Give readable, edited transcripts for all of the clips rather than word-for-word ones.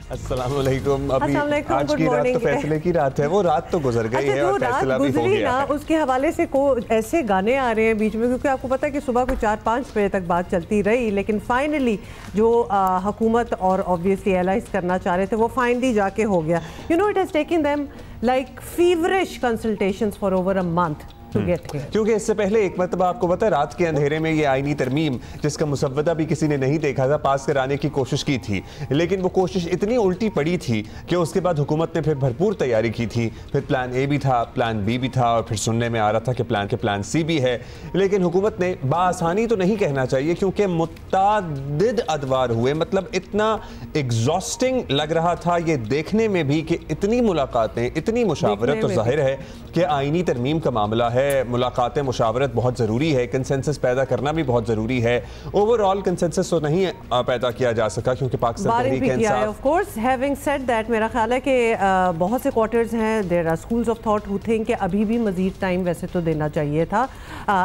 अस्सलामुअलैकुम। अभी आज की रात तो फैसले की रात है, वो रात तो गुजर गई है और फैसला भी हो गया है। उसके हवाले से ऐसे गाने आ रहे हैं बीच में, क्योंकि आपको पता है कि सुबह को 4-5 बजे तक बात चलती रही, लेकिन फाइनली जो हुकूमत और ऑब्वियसली एलाइज करना चाह रहे थे वो फाइनली जाके हो गया। You know, it has taken them like feverish consultations for over a month. क्योंकि इससे पहले एक मरतबा आपको पता है रात के अंधेरे में ये आईनी तरमीम जिसका मुसव्वदा भी किसी ने नहीं देखा था पास कराने की कोशिश की थी, लेकिन वो कोशिश इतनी उल्टी पड़ी थी कि उसके बाद हुकूमत ने फिर भरपूर तैयारी की थी। फिर प्लान ए भी था, प्लान बी भी था और फिर सुनने में आ रहा था कि प्लान सी भी है। लेकिन हुकूमत ने बाआसानी तो नहीं कहना चाहिए क्योंकि मुतादिद अदवार हुए, मतलब इतना एग्जॉस्टिंग लग रहा था ये देखने में भी कि इतनी मुलाकातें, इतनी मुशावरत, तो जाहिर है कि आईनी तरमीम का मामला है, मुलाकातें, मुशावरत बहुत ज़रूरी है, कंसेंसस पैदा करना भी बहुत ज़रूरी है। ओवरऑल कंसेंसस तो नहीं पैदा किया जा सका क्योंकि Pakistan Tehreek-e-Insaf, of course, having said that, मेरा ख्याल है कि बहुत से क्वार्टर्स हैं, there are schools of thought who think कि अभी भी मजीद टाइम वैसे तो देना चाहिए था,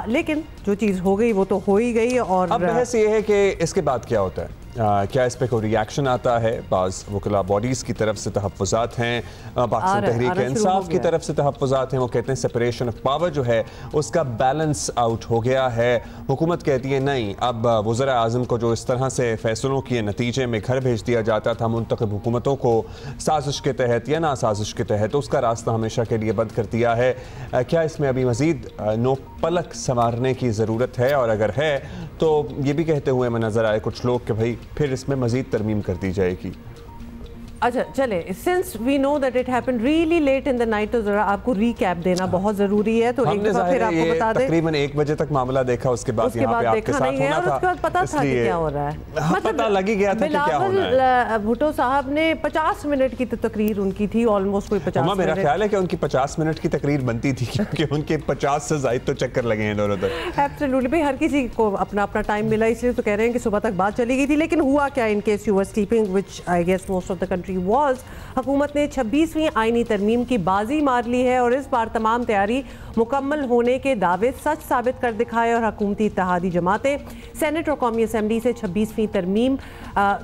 लेकिन जो चीज़ हो गई वो तो हो ही गई। और अब बहस ये है कि इसके बाद क्या होता है, क्या इस पे कोई रिएक्शन आता है। बाज़ वकला बॉडीज़ की तरफ से तहफ़्फ़ुज़ात हैं, पाकिस्तान तहरीक-ए-इंसाफ की तरफ से तहफ़्फ़ुज़ात हैं। वो कहते हैं सेपरेशन ऑफ पावर जो है उसका बैलेंस आउट हो गया है। हुकूमत कहती है नहीं, अब वज़रा आज़म को जो इस तरह से फ़ैसलों के नतीजे में घर भेज दिया जाता था मुंतखब हुकूमतों को साजिश के तहत या ना साजिश के तहत, उसका रास्ता हमेशा के लिए बंद कर दिया है। क्या इसमें अभी मज़ीद नो पलक संवारने की ज़रूरत है, और अगर है तो ये भी कहते हुए मैं नज़र आए कुछ लोग कि भाई फिर इसमें मजीद तरमीम कर दी जाएगी। अच्छा चले, since we know that it happened really late in the night, तो जरा आपको रीकैप देना बहुत जरूरी है। तो एक दफा फिर आपको बता दें, तकरीबन 1 बजे तक मामला देखा, उसके बाद यहाँ पे आपके साथ होना था, उसके बाद पता था कि क्या हो रहा है, मतलब पता लग ही गया था कि क्या होना है। भुट्टो साहब ने 50 मिनट की तकरीर उनकी थी, ऑलमोस्ट कोई 50 मिनट। मेरा ख्याल है कि उनकी 50 मिनट की तकरीर बनती थी क्योंकि उनके 50 से ज़ायद तो चक्कर लगे हैं इधर उधर। एब्सोल्युटली भाई, हर किसी को अपना अपना टाइम मिला, इसलिए तो कह रहे हैं कि सुबह तक बात चली गई थी। लेकिन हुआ क्या, in case you were sleeping, which I guess most of the country was, हुकूमत ने 26वीं आईनी तरमीम की बाजी मार ली है और इस बार तमाम तैयारी मुकम्मल होने के दावे सच साबित कर दिखाए और हुकूमती इत्तेहादी जमातें सेनेट और कौमी असम्बली से 26वीं तरमीम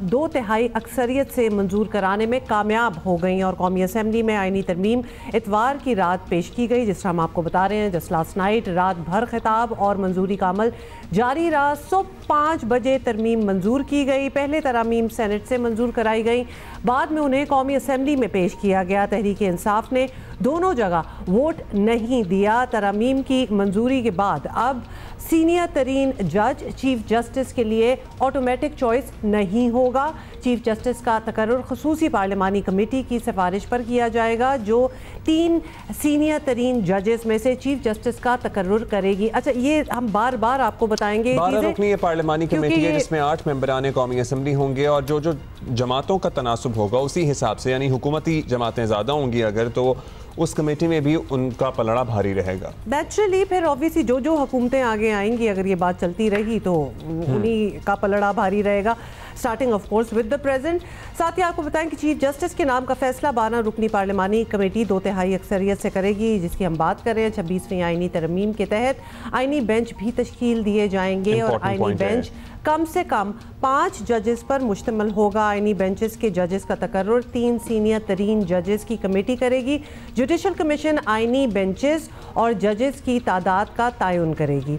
2/3 अक्सरियत से मंजूर कराने में कामयाब हो गई और कौमी असम्बली में आईनी तरमीम इतवार की रात पेश की गई। जिस तरह हम आपको बता रहे हैं, जस्ट लास्ट नाइट रात भर खिताब और मंजूरी का अमल जारी रहा। सुबह 5 बजे तरमीम मंजूर की गई। पहले तरामीम सेनेट से मंजूर कराई गई, बाद में उन्हें कौमी असम्बली में पेश किया गया। तहरीक-ए-इंसाफ ने दोनों जगह वोट नहीं दिया। तरामीम की मंजूरी के बाद अब सीनियर तरीन जज चीफ जस्टिस के लिए ऑटोमेटिक चॉइस नहीं होगा। चीफ जस्टिस का तकर्रुर खसूसी पार्लिमानी कमेटी की सिफारिश पर किया जाएगा जो 3 सीनियर तरीन जजेस में से चीफ जस्टिस का तकर्रुर करेगी। अच्छा, ये हम बार बार आपको बताएंगे, 12 रुकनी पार्लिमानी कमेटी है जिसमें 8 मेंबरान कौमी असम्बली होंगे और जो जो जमातों का तनासुब होगा उसी हिसाब से, यानी हुकूमती जमातें ज़्यादा होंगी अगर, तो उस कमेटी में भी उनका पलड़ा भारी रहेगा। नेचुरली फिर ऑब्वियसली जो जो हुकूमतें आगे आएंगी, अगर ये बात चलती रही तो उन्हीं का पलड़ा भारी रहेगा, starting of course with the present. साथ ही आपको बताएं कि चीफ जस्टिस के नाम का फैसला 12 रुकनी पार्लिमानी कमेटी 2/3 अक्सरियत से करेगी, जिसकी हम बात कर रहे हैं। 26वीं आईनी तरमीम के तहत आईनी बेंच भी तश्कील दिए जाएंगे और आईनी बेंच कम से कम 5 जजेस पर मुश्तमिल होगा। आईनी बेंचेस के जजेस का तकर्रुर 3 सीनियर तरीन जजेस की कमेटी करेगी। जुडिशल कमीशन आईनी बेंचेस और जजेस की तादाद का तयन करेगी।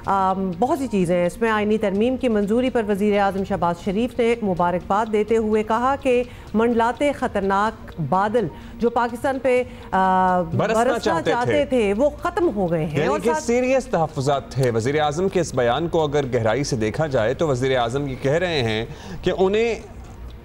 बहुत सी चीज़ें हैं इसमें। आईनी तरमीम की मंजूरी पर वज़ीर आज़म शहबाज शरीफ ने मुबारकबाद देते हुए कहा कि मंडलाते ख़तरनाक बादल जो पाकिस्तान पे बरसना चाहते थे वो ख़त्म हो गए हैं और सीरियस तहफ़्फ़ुज़ात थे। वज़ीर आज़म के इस बयान को अगर गहराई से देखा जाए तो वज़ीर आज़म ये कह रहे हैं कि उन्हें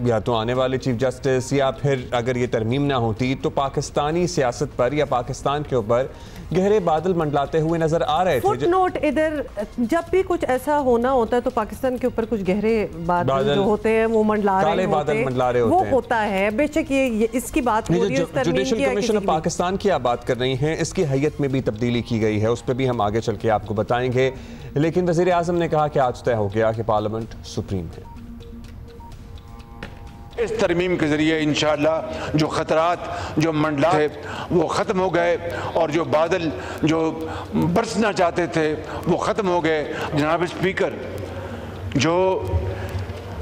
या तो आने वाले चीफ जस्टिस या फिर अगर ये तरमीम ना होती तो पाकिस्तानी सियासत पर या पाकिस्तान के ऊपर गहरे बादल मंडलाते हुए नजर आ रहे थे। फुटनोट इधर, जब भी कुछ ऐसा होना होता है तो पाकिस्तान के ऊपर कुछ गहरे बादल जो होते हैं वो मंडला रहे होते हैं, वो होता है। बेशक ये इसकी बात हो रही है, जुडिशल कमीशन ऑफ पाकिस्तान की आप बात कर रही हैं, इसकी हैयत में भी तब्दीली की गई है, उस पर भी हम आगे चल के आपको बताएंगे। लेकिन वज़ीर आज़म ने कहा कि आज तय हो गया कि पार्लियामेंट सुप्रीम है। इस तरमीम के ज़रिए इंशाअल्लाह जो ख़तरात जो मंडला थे वो ख़त्म हो गए और जो बादल जो बरसना चाहते थे वो ख़त्म हो गए। जनाब स्पीकर, जो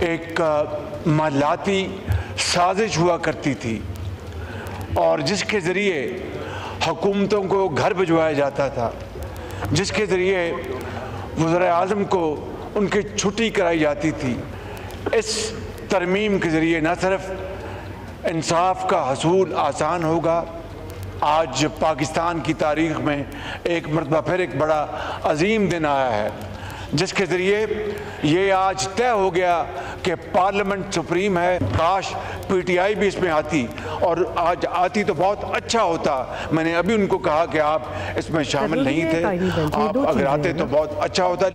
एक मालाती साजिश हुआ करती थी और जिसके ज़रिए हुकूमतों को घर भिजवाया जाता था, जिसके ज़रिए वज़ीर आज़म को उनकी छुट्टी कराई जाती थी। इस तरमीम के ज़रिए न सिर्फ इंसाफ का हसूल आसान होगा, आज पाकिस्तान की तारीख़ में एक मरतबा फिर एक बड़ा अजीम दिन आया है, जिसके ज़रिए ये आज तय हो गया कि पार्लियामेंट सुप्रीम है। काश पीटीआई भी इसमें आती, और आज आती तो बहुत अच्छा होता। मैंने अभी उनको कहा कि आप इसमें शामिल नहीं थे, आप अगर आते तो बहुत अच्छा होता।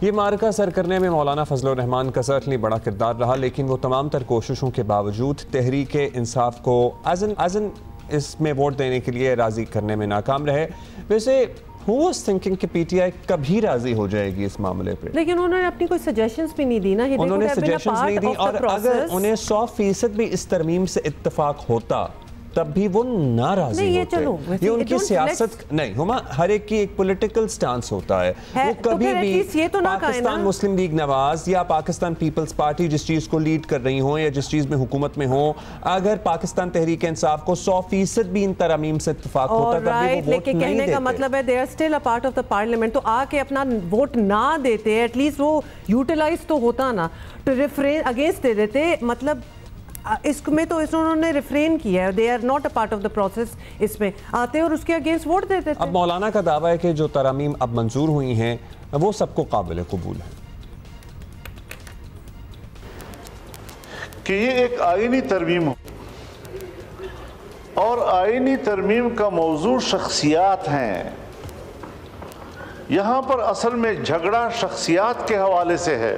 ये मार्का सर करने में मौलाना फजलुर रहमान का certainly बड़ा किरदार रहा, लेकिन वो तमाम तर कोशिशों के बावजूद तहरीक इंसाफ को अज़न इसमें वोट देने के लिए राज़ी करने में नाकाम रहे। वैसे Who was thinking कि पीटीआई कभी राजी हो जाएगी इस मामले पे? लेकिन उन्होंने अपनी कोई सजेशंस भी नहीं दी ना। उन्होंने सजेशंस नहीं दी, और अगर उन्हें 100% भी इस तरमीम से इत्तेफाक होता तब भी वो नाराजी होते। ये उनकी सियासत नहीं, हुमा हर एक की एक पॉलिटिकल स्टांस होता है। वो कभी भी पाकिस्तान मुस्लिम लीग नवाज या पाकिस्तान पीपल्स पार्टी जिस चीज को लीड कर रही हो या जिस चीज में हुकूमत में हो, अगर पाकिस्तान तहरीक इंसाफ को 100% भी इन तरमीम से इत्तेफाक होता तब भी वो वोट नहीं कहने का मतलब है they are still a part of the parliament. तो आके अपना वोट ना देते, एटलीस्ट वो यूटिलाइज तो होता ना, तो रिफ्रेन अगेंस्ट दे देते। मतलब इसमें तो उन्होंने रिफ्रेन किया है, they are not a part of the process, इसमें आते और उसके अगेंस्ट वोट देते थे। अब मौलाना का दावा है कि जो तरामीम अब मंजूर हुई हैं वो सबको काबिल कबूल है, कि ये एक आईनी तरमीम हो, और आईनी तरमीम का मौजू शख्सियात हैं। यहाँ पर असल में झगड़ा शख्सियात के हवाले से है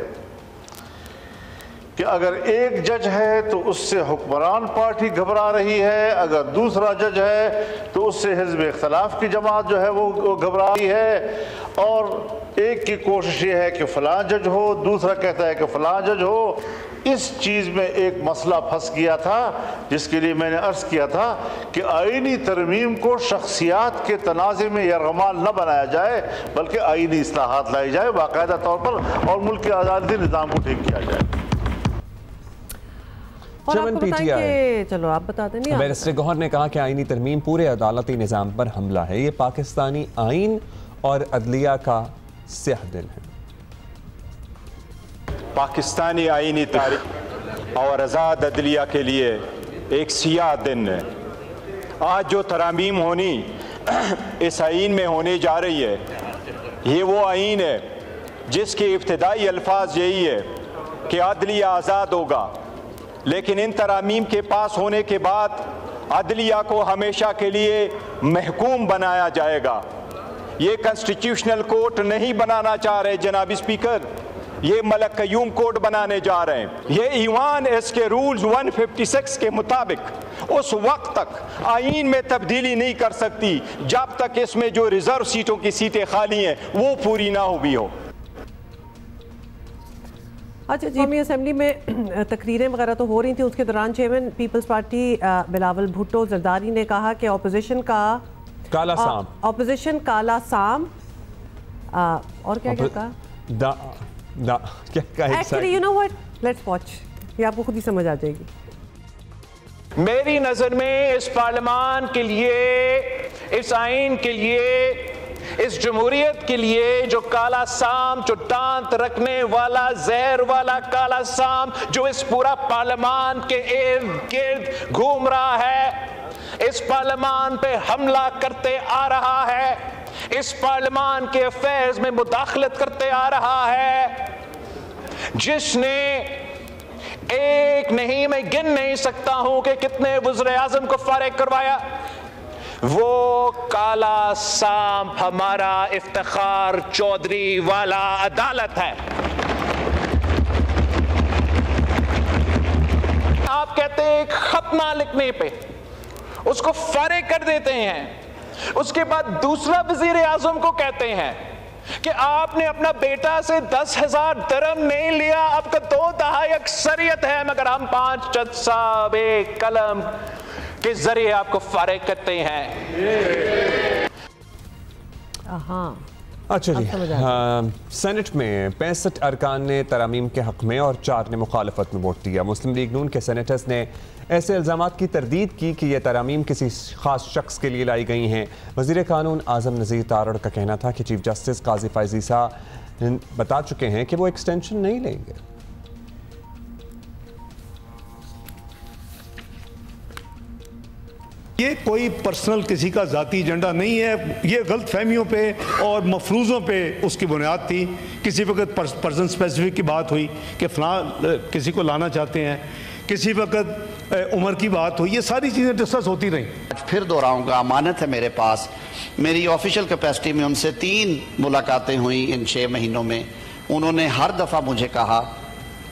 कि अगर एक जज है तो उससे हुक्मरान पार्टी घबरा रही है, अगर दूसरा जज है तो उससे हिज़्ब इख्तिलाफ की जमात जो है वो घबरा रही है, और एक की कोशिश ये है कि फ़लाँ जज हो, दूसरा कहता है कि फ़लाँ जज हो। इस चीज़ में एक मसला फंस गया था, जिसके लिए मैंने अर्ज़ किया था कि आईनी तरमीम को शख्सियात के तनाज़े में यरगमाल न बनाया जाए, बल्कि आईनी इस्लाहात लाई जाए बाकायदा तौर पर, और मुल्क के आज़ादी निज़ाम को ठीक किया जाए। और आपको बताएं कि चलो आप बताते नहीं। बैरिस्टर गौहर ने कहा कि आईनी तरमीम पूरे अदालती निज़ाम पर हमला है, ये पाकिस्तानी आइन और अदलिया का स्याह दिन है। पाकिस्तानी आईनी तारीख और आज़ाद अदलिया के लिए एक सियाह दिन है। आज जो तरामीम होनी इस आइन में होने जा रही है, ये वो आइन है जिसके इब्तिदाई अल्फाज यही है कि अदलिया आज़ाद होगा, लेकिन इन तरामीम के पास होने के बाद अदलिया को हमेशा के लिए महकूम बनाया जाएगा। ये कॉन्स्टिट्यूशनल कोर्ट नहीं बनाना चाह रहे जनाब स्पीकर, ये मलक कयूम कोर्ट बनाने जा रहे हैं। ये ईवान इसके रूल्स 156 के मुताबिक उस वक्त तक आईन में तब्दीली नहीं कर सकती जब तक इसमें जो रिजर्व सीटों की सीटें खाली हैं वो पूरी ना हुई हो। अच्छा, कौमी असेंबली में तकरीरें वगैरह तो हो रही थी, उसके दौरान chairman Peoples Party Bilawal Bhutto Zardari ने कहा कि ऑपोजिशन का काला साम, ऑपोजिशन काला साम, और क्या क्या कहा, actually you know what, let's watch, ये आपको खुद ही समझ आ जाएगी। मेरी नजर में इस पार्लियामान के लिए, इस आइन के लिए, इस जमहूरियत के लिए जो काला साम, जो दांत रखने वाला जहर वाला काला साम जो इस पूरा पार्लियामान के इर्द गिर्द घूम रहा है, इस पार्लियामान पे हमला करते आ रहा है, इस पार्लियामान के अफेयर्स में मुदाखलत करते आ रहा है, जिसने एक नहीं, मैं गिन नहीं सकता हूं कि कितने वज़ीर आज़म को फारिग करवाया, वो काला सांप हमारा इफ्तिखार चौधरी वाला अदालत है। आप कहते हैं एक खत ना लिखने पे उसको फारिग कर देते हैं, उसके बाद दूसरा वजीर आजम को कहते हैं कि आपने अपना बेटा से 10,000 दिरहम नहीं लिया, आपका 2 दहाई अक्सरियत है, मगर हम 5 जज साहब एक कलम के जरिए आपको फारिग करते हैं। हाँ, अच्छा जी, सेनेट में 65 अरकान ने तरामीम के हक में और 4 ने मुखालफत में वोट दिया। मुस्लिम लीग नून के सेनेटर्स ने ऐसे इल्ज़ामात की तरदीद की कि यह तरामीम किसी खास शख्स के लिए लाई गई हैं। वज़ीर कानून आज़म नज़ीर तारड़ का कहना था कि चीफ जस्टिस काजी फैज़ ईसा बता चुके हैं कि वो एक्सटेंशन नहीं लेंगे। ये कोई पर्सनल किसी का ज़ाती एजेंडा नहीं है, ये गलत फहमियों पे और मफरूज़ों पे उसकी बुनियाद थी। किसी वक्त पर्सन स्पेसिफिक की बात हुई कि फ़लाँ किसी को लाना चाहते हैं, किसी वक्त उम्र की बात हुई, ये सारी चीज़ें डिस्कस होती रहीं। फिर दोहराऊंगा, अमानत है मेरे पास, मेरी ऑफिशियल कैपेसिटी में उनसे 3 मुलाकातें हुई इन 6 महीनों में। उन्होंने हर दफ़ा मुझे कहा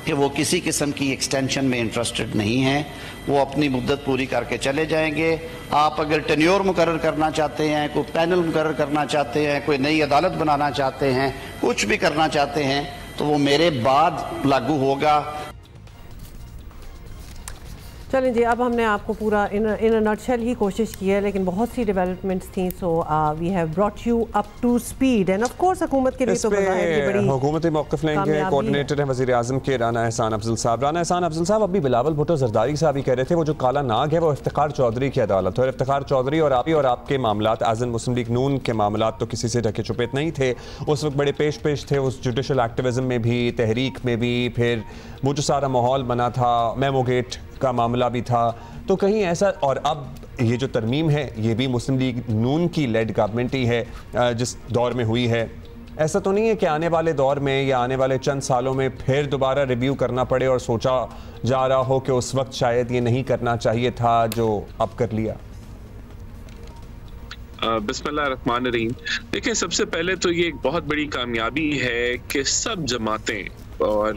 कि वो किसी किस्म की एक्सटेंशन में इंटरेस्टेड नहीं हैं, वो अपनी मुद्दत पूरी करके चले जाएंगे। आप अगर टेन्योर मुकर्रर करना चाहते हैं, कोई पैनल मुकर्रर करना चाहते हैं, कोई नई अदालत बनाना चाहते हैं, कुछ भी करना चाहते हैं, तो वो मेरे बाद लागू होगा। चलें जी, अब हमने आपको पूरा इन अ नटशेल ही कोशिश की है, लेकिन बहुत सी डेवलपमेंट्स थी, so we have brought you up to speed. And of course हुकूमत के लिए तो बड़ी हुकूमती मौक़िफ़ लेंगे। कोऑर्डिनेटर हैं वज़ीर आज़म के राना एहसान अफजल साहब। राना एहसान अफजल साहब, अभी बिलावल भुट्टो जरदारी साहब ही कह रहे थे वो जो काला नाग है वो इफ्तिखार चौधरी की अदालत है, और इफ्तिखार चौधरी और आपके मामलात एज़ एन मुस्लिम लीग नून के मामलात तो किसी से ढके छुपे नहीं थे। उस वक्त बड़े पेश थे, उस जुडिशल एक्टिविज़म में भी, तहरीक में भी, फिर वो जो सारा माहौल बना था, मेमो गेट का मामला भी था। तो कहीं ऐसा, और अब ये जो तरमीम है ये भी मुस्लिम लीग नून की लेड गवर्नमेंट ही है जिस दौर में हुई है। ऐसा तो नहीं है कि आने वाले दौर में या आने वाले चंद सालों में फिर दोबारा रिव्यू करना पड़े और सोचा जा रहा हो कि उस वक्त शायद ये नहीं करना चाहिए था जो अब कर लिया? बिस्मिल्लाहिर्रहमानिर्रहीम। देखिए, सबसे पहले तो ये एक बहुत बड़ी कामयाबी है कि सब जमातें और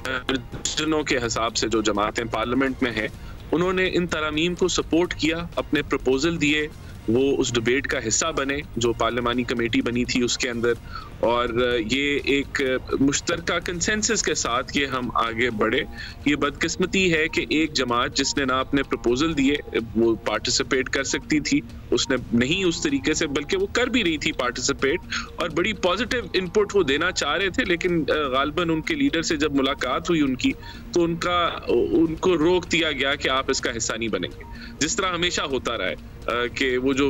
दर्जनों के हिसाब से जो जमातें पार्लियामेंट में हैं, उन्होंने इन तरामीम को सपोर्ट किया, अपने प्रपोजल दिए, वो उस डिबेट का हिस्सा बने जो पार्लियामानी कमेटी बनी थी उसके अंदर, और ये एक मुश्तरका कंसेंसस के साथ ये हम आगे बढ़े। ये बदकिस्मती है कि एक जमात जिसने ना अपने प्रपोजल दिए वो पार्टिसिपेट कर सकती थी, उसने नहीं उस तरीके से, बल्कि वो कर भी रही थी पार्टिसिपेट और बड़ी पॉजिटिव इनपुट वो देना चाह रहे थे, लेकिन गालिबन उनके लीडर से जब मुलाकात हुई उनकी, तो उनको रोक दिया गया कि आप इसका हिस्सा नहीं बनेंगे। जिस तरह हमेशा होता रहा है कि वो जो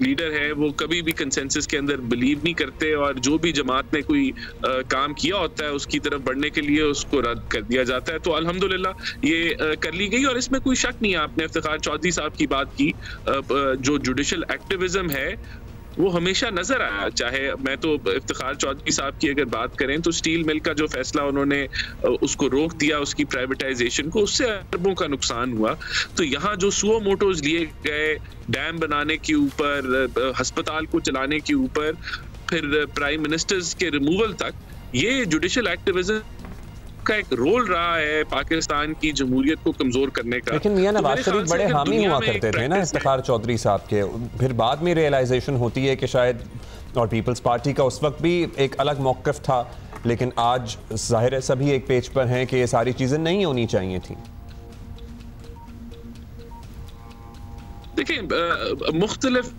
लीडर है वो कभी भी कंसेंसस के अंदर बिलीव नहीं करते, और जो भी जमात ने कोई काम किया होता है उसकी तरफ बढ़ने के लिए उसको रद्द कर दिया जाता है। तो अल्हम्दुलिल्लाह ये कर ली गई, और इसमें कोई शक नहीं है। आपने इफ्तिखार चौधरी साहब की बात की, जो जुडिशल एक्टिविज्म है वो हमेशा नजर आया। चाहे मैं तो इफ्तिखार चौधरी साहब की अगर बात करें तो स्टील मिल का जो फैसला उन्होंने उसको रोक दिया, उसकी प्राइवेटाइजेशन को, उससे अरबों का नुकसान हुआ। तो यहाँ जो सुओ मोटोज लिए गए डैम बनाने के ऊपर, अस्पताल को चलाने के ऊपर, फिर प्राइम मिनिस्टर्स के रिमूवल तक, ये जुडिशल एक्टिविज्म का एक रोल रहा है पाकिस्तान की जमहूरियत को कमजोर करने का। लेकिन मियां नवाज शरीफ बड़े हामी हुआ करते थे ना इफ्तिखार चौधरी साहब के, फिर बाद में रियलाइजेशन होती है कि शायद, और पीपल्स पार्टी का उस वक्त भी एक अलग मौक़िफ़ था, लेकिन आज जाहिर है सभी एक पेज पर हैं कि ये सारी चीजें नहीं होनी चाहिए थी। देखिए, मुख्तलिफ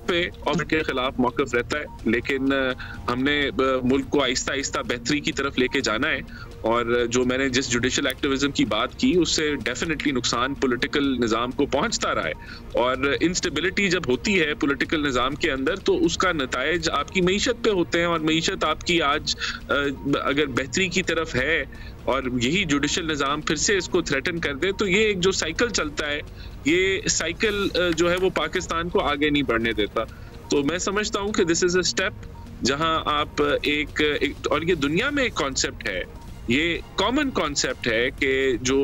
पे और के खिलाफ मौक़िफ़ रहता है, लेकिन हमने मुल्क को आहिस्ता आहिस्ता बेहतरी की तरफ लेके जाना है। और जो मैंने जिस जुडिशल एक्टिविज्म की बात की उससे डेफिनेटली नुकसान पॉलिटिकल निज़ाम को पहुंचता रहा है, और इंस्टेबिलिटी जब होती है पॉलिटिकल निज़ाम के अंदर तो उसका नताइज आपकी मईशत पे होते हैं, और मईशत आपकी आज अगर बेहतरी की तरफ है और यही जुडिशल निज़ाम फिर से इसको थ्रेटन कर दे, तो ये एक जो साइकिल चलता है, ये साइकिल जो है वो पाकिस्तान को आगे नहीं बढ़ने देता। तो मैं समझता हूँ कि दिस इज अ स्टेप जहां आप एक और ये दुनिया में एक कॉन्सेप्ट है, ये कॉमन कॉन्सेप्ट है कि जो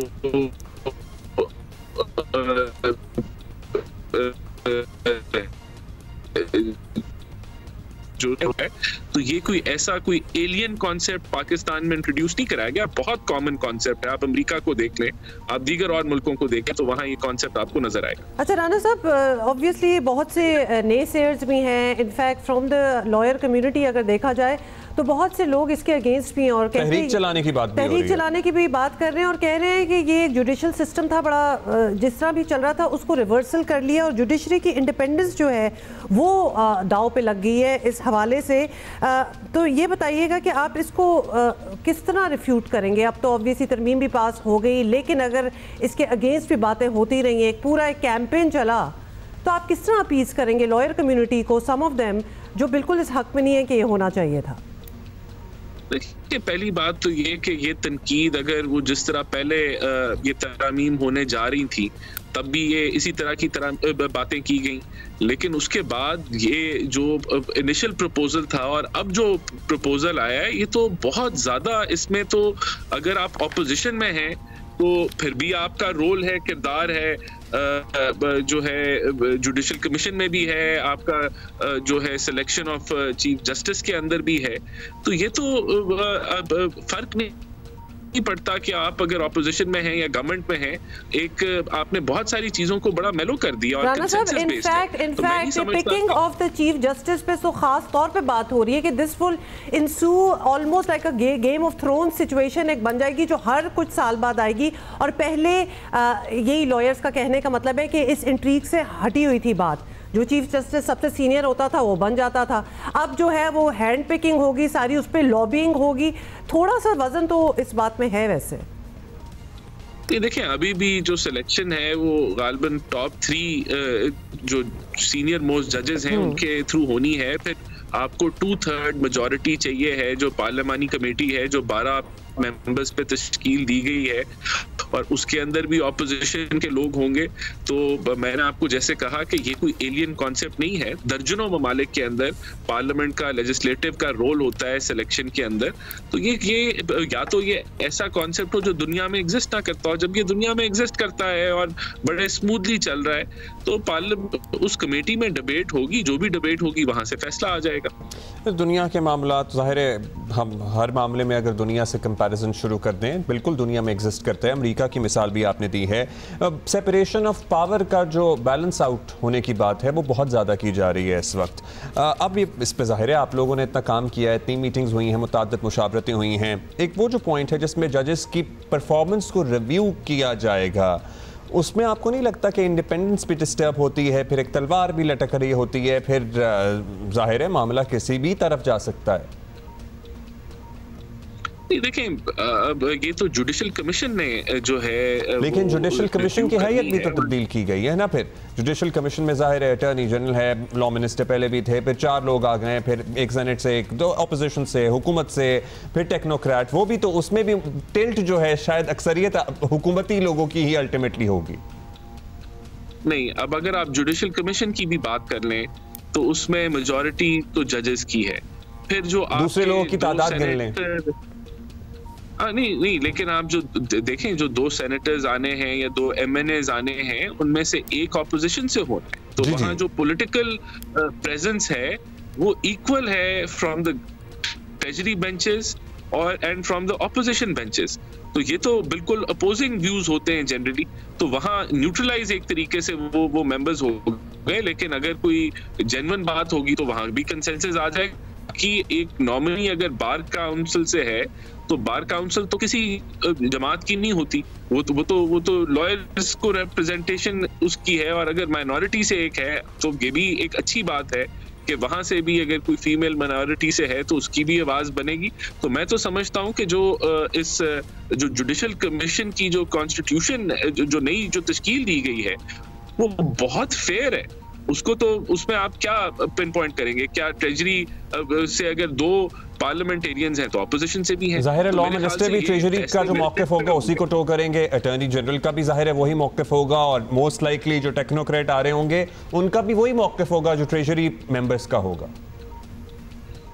है, तो ये कोई ऐसा कोई एलियन कॉन्सेप्ट पाकिस्तान में इंट्रोड्यूस नहीं कराया गया, बहुत कॉमन कॉन्सेप्ट है। आप अमेरिका को देख लें, आप दीगर और मुल्कों को देखें, तो वहाँ ये कॉन्सेप्ट आपको नजर आएगा। अच्छा राना साहब, ऑब्वियसली बहुत से ने सेयर्स भी हैं, in fact from the lawyer community अगर देखा जाए तो बहुत से लोग इसके अगेंस्ट भी हैं और तहरीक चलाने की बात भी हो रही है। तहरीक चलाने की भी बात कर रहे हैं और कह रहे हैं कि ये जुडिशल सिस्टम था बड़ा जिस तरह भी चल रहा था उसको रिवर्सल कर लिया और जुडिशरी की इंडिपेंडेंस जो है वो दांव पे लग गई है इस हवाले से। तो ये बताइएगा कि आप इसको किस तरह रिफ्यूट करेंगे? अब तो ऑब्वियसली तरमीम भी पास हो गई, लेकिन अगर इसके अगेंस्ट भी बातें होती रही हैं, पूरा एक कैंपेन चला, तो आप किस तरह अपील करेंगे लॉयर कम्युनिटी को, सम ऑफ देम जो बिल्कुल इस हक में नहीं है कि ये होना चाहिए था? देखिए, पहली बात तो ये कि ये तनकीद अगर वो जिस तरह पहले ये तरामीम होने जा रही थी तब भी ये इसी तरह की बातें की गई, लेकिन उसके बाद ये जो इनिशियल प्रपोजल था और अब जो प्रपोजल आया है ये तो बहुत ज़्यादा, इसमें तो अगर आप ऑपोजिशन में हैं तो फिर भी आपका रोल है, किरदार है, जो है जुडिशल कमीशन में भी है, आपका जो है सिलेक्शन ऑफ चीफ जस्टिस के अंदर भी है। तो ये तो फर्क नहीं पड़ता कि आप अगर ऑपोजिशन में हैं या गवर्नमेंट में हैं, एक आपने बहुत सारी चीजों को बड़ा मेलो कर दिया और कंसेंसस बेस्ड है। In fact picking of the chief justice पे तो खास तौर पे बात हो रही है कि this will इंसू almost like a game of thrones situation एक बन जाएगी जो हर कुछ साल बाद आएगी। और पहले यही लॉयर्स का कहने का मतलब है कि इस इंट्रीग से हटी हुई थी बात, जो चीफ जस्टिस सबसे सीनियर होता था वो बन जाता था, अब जो है वो हैंड पिकिंग होगी सारी, उस पर लॉबिंग होगी। थोड़ा सा वजन तो इस बात में है वैसे। देखें, अभी भी जो सिलेक्शन है वो गालिबन टॉप 3 जो सीनियर मोस्ट जजेस हैं उनके थ्रू होनी है। फिर आपको 2/3 मेजॉरिटी चाहिए है, जो पार्लियामानी कमेटी है जो 12 मेंबर्स पे तश्कील दी गई है और उसके अंदर भी ऑपोजिशन के लोग होंगे। तो मैंने आपको जैसे कहा कि ये कोई एलियन कॉन्सेप्ट नहीं है। दर्जनों ममालिक के अंदर पार्लियामेंट का, लेजिस्लेटिव का रोल होता है सिलेक्शन के अंदर। तो ये या तो ये ऐसा कॉन्सेप्ट हो जो दुनिया में एग्जिस्ट ना करता हो। जब ये दुनिया में एग्जिस्ट करता है और बड़े स्मूथली चल रहा है तो पार्लियामेंट उस कमेटी में डिबेट होगी, जो भी डिबेट होगी वहां से फैसला आ जाएगा। दुनिया के मामला ज़ाहिर है, हम हर मामले में अगर दुनिया से कंपैरिजन शुरू कर दें, बिल्कुल दुनिया में एग्जिस्ट करते हैं। अमेरिका की मिसाल भी आपने दी है। सेपरेशन ऑफ पावर का जो बैलेंस आउट होने की बात है वो बहुत ज़्यादा की जा रही है इस वक्त। अब ये इस पर ज़ाहिर है आप लोगों ने इतना काम किया है, इतनी मीटिंग्स हुई हैं, मुताद्दिद मुशावरतें हुई हैं। एक वो जो पॉइंट है जिसमें जजेस की परफॉर्मेंस को रिव्यू किया जाएगा, उसमें आपको नहीं लगता कि इंडिपेंडेंस भी डिस्टर्ब होती है, फिर एक तलवार भी लटक रही होती है, फिर जाहिर है मामला किसी भी तरफ जा सकता है? देखें, ये तो जुडिशल कमीशन ने जो है, लेकिन जुडिशल कमीशन की हैयत भी तो तब्दील की गई है ना। फिर जुडिशल कमीशन में जाहिर है अटॉर्नी जनरल है, लॉ मिनिस्टर पहले भी थे, फिर 4 लोग आ गए, फिर एक सेनेट से, एक दो अपोजिशन से, हुकूमत से, फिर टेक्नोक्रेट, वो भी तो उसमें भी टिल्ट जो है शायद अक्सरियत हुकूमती लोगों की ही अल्टीमेटली होगी। नहीं, अब अगर आप जुडिशल कमीशन की भी बात कर लें तो उसमें मेजॉरिटी तो जजेस की है, फिर जो दूसरे लोगों की तादाद गिन लें, नहीं, लेकिन आप जो देखें, जो 2 सेनेटर्स आने हैं या 2 MNAs आने हैं, उनमें से एक ऑपोजिशन से होना है, तो वहाँ जो पॉलिटिकल प्रेजेंस है वो इक्वल है फ्रॉम द ट्रेजरी बेंचेस और and from the opposition benches. तो ये तो बिल्कुल अपोजिंग व्यूज होते हैं जनरली, तो वहाँ न्यूट्रलाइज एक तरीके से वो मेंबर्स हो गए। लेकिन अगर कोई जेन्युइन बात होगी तो वहाँ भी कंसेंसस आ जाएगा कि एक नॉमिनी अगर बार काउंसिल से है तो बार काउंसिल तो किसी जमात की नहीं होती, वो तो लॉयर्स को रिप्रेजेंटेशन उसकी है। और अगर माइनॉरिटी से एक है तो ये भी एक अच्छी बात है कि वहां से भी अगर कोई फीमेल माइनॉरिटी से है तो उसकी भी आवाज बनेगी। तो मैं तो समझता हूं कि जो इस जो जुडिशल कमीशन की जो कॉन्स्टिट्यूशन जो नई जो तश्कील दी गई है वो बहुत फेयर है। उसको तो उसमें आप क्या पिन पॉइंट करेंगे? क्या ट्रेजरी से अगर 2 पार्लियामेंटेरियंस हैं तो ऑपोजिशन से भी हैं। जाहिर है लॉ मिनिस्टर भी ट्रेजरी का जो मौक़िफ़ होगा उसी को टो करेंगे, अटॉर्नी जनरल का भी जाहिर है वही मौक़िफ़ होगा, और मोस्ट लाइकली जो टेक्नोक्रेट आ रहे होंगे उनका भी वही मौक़िफ़ होगा जो ट्रेजरी मेंबर्स का होगा।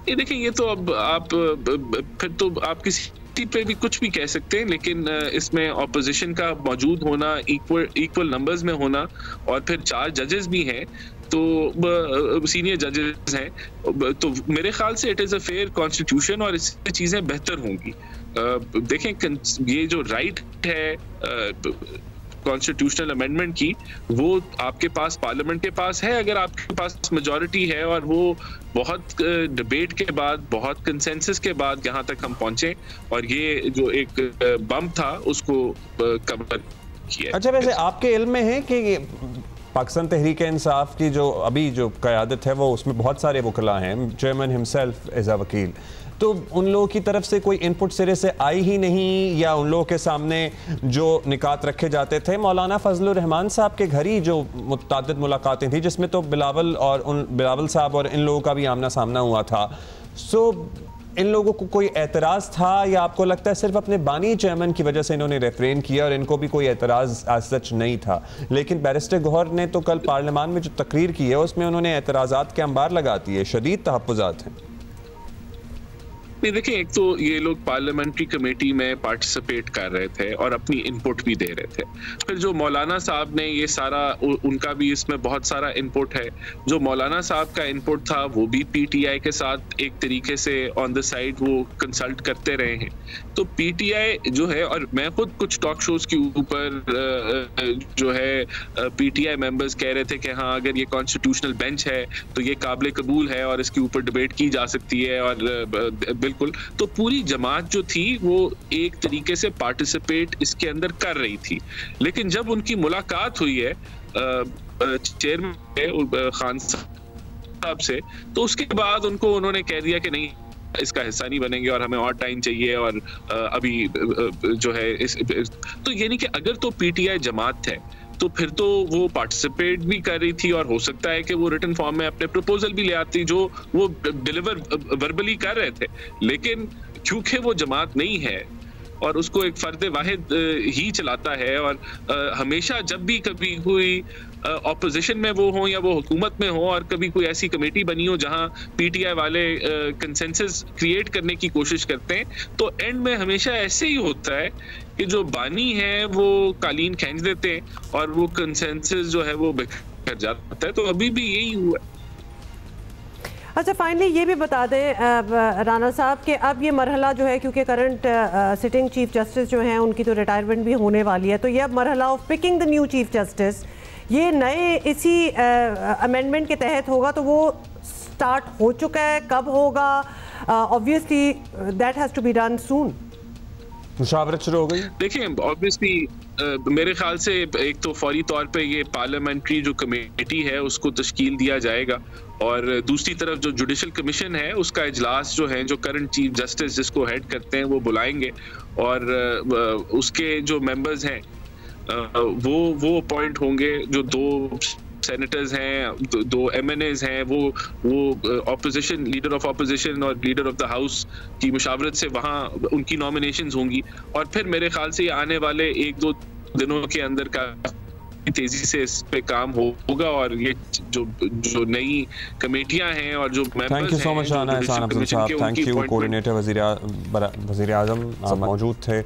ये देखिए, ये तो अब आप फिर तो आप किसी पे भी कुछ भी कह सकते हैं, लेकिन इसमें ऑपोजिशन का मौजूद होना, इक्वल नंबर्स में होना, और फिर 4 जजेस भी हैं तो सीनियर जजेस हैं, तो मेरे ख्याल से it is a fair constitution और इससे चीज़ें बेहतर होंगी। देखें, ये जो राइट है कॉन्स्टिट्यूशनल अमेंडमेंट की, वो आपके पास पार्लियामेंट के पास है, अगर आपके पास मेजॉरिटी है और वो बहुत डिबेट के बाद, बहुत कंसेंसस के बाद यहाँ तक हम पहुंचे और ये जो एक बम था उसको कवर किया। अच्छा, वैसे आपके इल्म में है कि पाकिस्तान तहरीक इंसाफ की जो अभी जो क़यादत है वो उसमें बहुत सारे वकला हैं, चेयरमैन हिमसेल्फ एज अ वकील, तो उन लोगों की तरफ से कोई इनपुट सिरे से आई ही नहीं, या उन लोगों के सामने जो निकात रखे जाते थे? मौलाना फजलुर रहमान साहब के घर ही जो मुतअद्दिद मुलाकातें थी जिसमें तो बिलावल साहब और इन लोगों का भी आमना सामना हुआ था, सो इन लोगों को कोई एतराज़ था, या आपको लगता है सिर्फ अपने बानी चेयरमैन की वजह से इन्होंने रेफरेन किया और इनको भी कोई एतराज़ आज सच नहीं था? लेकिन बैरिस्टर गौहर ने तो कल पार्लियामान में जो तकरीर की है उसमें उन्होंने एतराज़ात के अंबार लगा दिए, शदीद तहफ़्फ़ुज़ात हैं। नहीं, देखिए, एक तो ये लोग पार्लियामेंट्री कमेटी में पार्टिसिपेट कर रहे थे और अपनी इनपुट भी दे रहे थे। फिर जो मौलाना साहब ने ये सारा, उनका भी इसमें बहुत सारा इनपुट है। जो मौलाना साहब का इनपुट था वो भी पीटीआई के साथ एक तरीके से ऑन द साइड वो कंसल्ट करते रहे हैं। तो पीटीआई जो है, और मैं खुद कुछ टॉक शोज के ऊपर जो है पीटीआई मेंबर्स कह रहे थे कि हाँ, अगर ये कॉन्स्टिट्यूशनल बेंच है तो ये काबिल कबूल है और इसके ऊपर डिबेट की जा सकती है, और बिल्कुल। तो पूरी जमात जो थी वो एक तरीके से पार्टिसिपेट इसके अंदर कर रही थी। लेकिन जब उनकी मुलाकात हुई है चेयरमैन खान साहब से, तो उसके बाद उन्होंने कह दिया कि नहीं, इसका हिस्सा नहीं बनेंगे और हमें और टाइम चाहिए, और अभी जो है तो यानी कि अगर तो पीटीआई जमात है तो फिर तो वो पार्टिसिपेट भी कर रही थी, और हो सकता है कि वो रिटन फॉर्म में अपने प्रपोजल भी ले आती जो वो डिलीवर वर्बली कर रहे थे। लेकिन क्योंकि वो जमात नहीं है और उसको एक फर्द वाहिद ही चलाता है, और हमेशा जब भी कभी कोई ऑपोजिशन में वो हो या वो हुकूमत में हो और कभी कोई ऐसी कमेटी बनी हो जहां पीटीआई वाले कंसेंसस क्रिएट करने की कोशिश करते हैं, तो एंड में हमेशा ऐसे ही होता है कि जो बानी है वो कालीन खींच देते हैं और वो कंसेंसस जो है वो बिखर जाता है। तो अभी भी यही हुआ। अच्छा, फाइनली ये भी बता दें राना साहब कि अब ये मरहला जो है, क्योंकि करंट सिटिंग चीफ जस्टिस जो हैं उनकी तो रिटायरमेंट भी होने वाली है, तो ये अब मरहला of picking the new chief justice ये नए इसी अमेंडमेंट के तहत होगा, तो वो स्टार्ट हो चुका है? कब होगा? Obviously that has to be done soon. मुशावरत शुरू हो गई। देखिए, ऑब्वियसली मेरे ख्याल से एक तो फौरी तौर पे ये पार्लियामेंट्री जो कमेटी है उसको तश्कील दिया जाएगा, और दूसरी तरफ जो जुडिशल कमीशन है उसका इजलास जो है, जो करंट चीफ जस्टिस जिसको हेड करते हैं वो बुलाएंगे, और उसके जो मेंबर्स हैं वो अपॉइंट होंगे। जो 2 सेनेटर्स हैं, 2 एमएनएज हैं, वो ऑपोजिशन, लीडर ऑफ ऑपोजिशन और लीडर ऑफ द हाउस की मुशावरत से वहाँ उनकी नॉमिनेशंस होंगी, और फिर मेरे ख्याल से आने वाले 1-2 दिनों के अंदर का तेजी से इस पे काम होगा, और ये जो नई कमेटियां हैं और जो मेंबर्स हैं। Thank you so much Rana एहसान अफजल साहब, थैंक यू। कोऑर्डिनेटर वज़ीर आज़म आप मौजूद थे।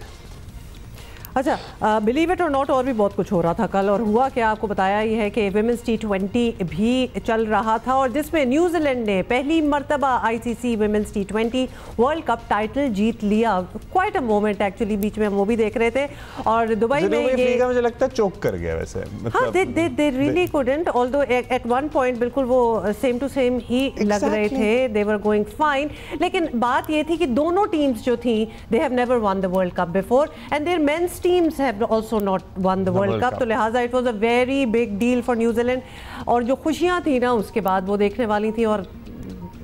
अच्छा, बिलीव इट और नॉट, और भी बहुत कुछ हो रहा था कल, और हुआ क्या आपको बताया ही है कि विमेंस T20 भी चल रहा था, और जिसमें न्यूजीलैंड ने पहली मर्तबा ICC women's T20 world cup title जीत लिया। क्वाइट अ मोमेंट एक्चुअली, बीच में हम वो भी देख रहे थे। और दुबई में ये मुझे लगता है चोक कर गया वैसे, हाँ, they really couldn't, although at one point बिल्कुल वो सेम टू सेम ही लग रहे थे, दे वर गोइंग फाइन। लेकिन बात ये थी कि दोनों टीम्स जो थी, they have never won the world cup before, and their men's teams have also not won the World Cup, तो लिहाजा it was a very big deal for New Zealand। और जो खुशियाँ थी ना उसके बाद वो देखने वाली थी, और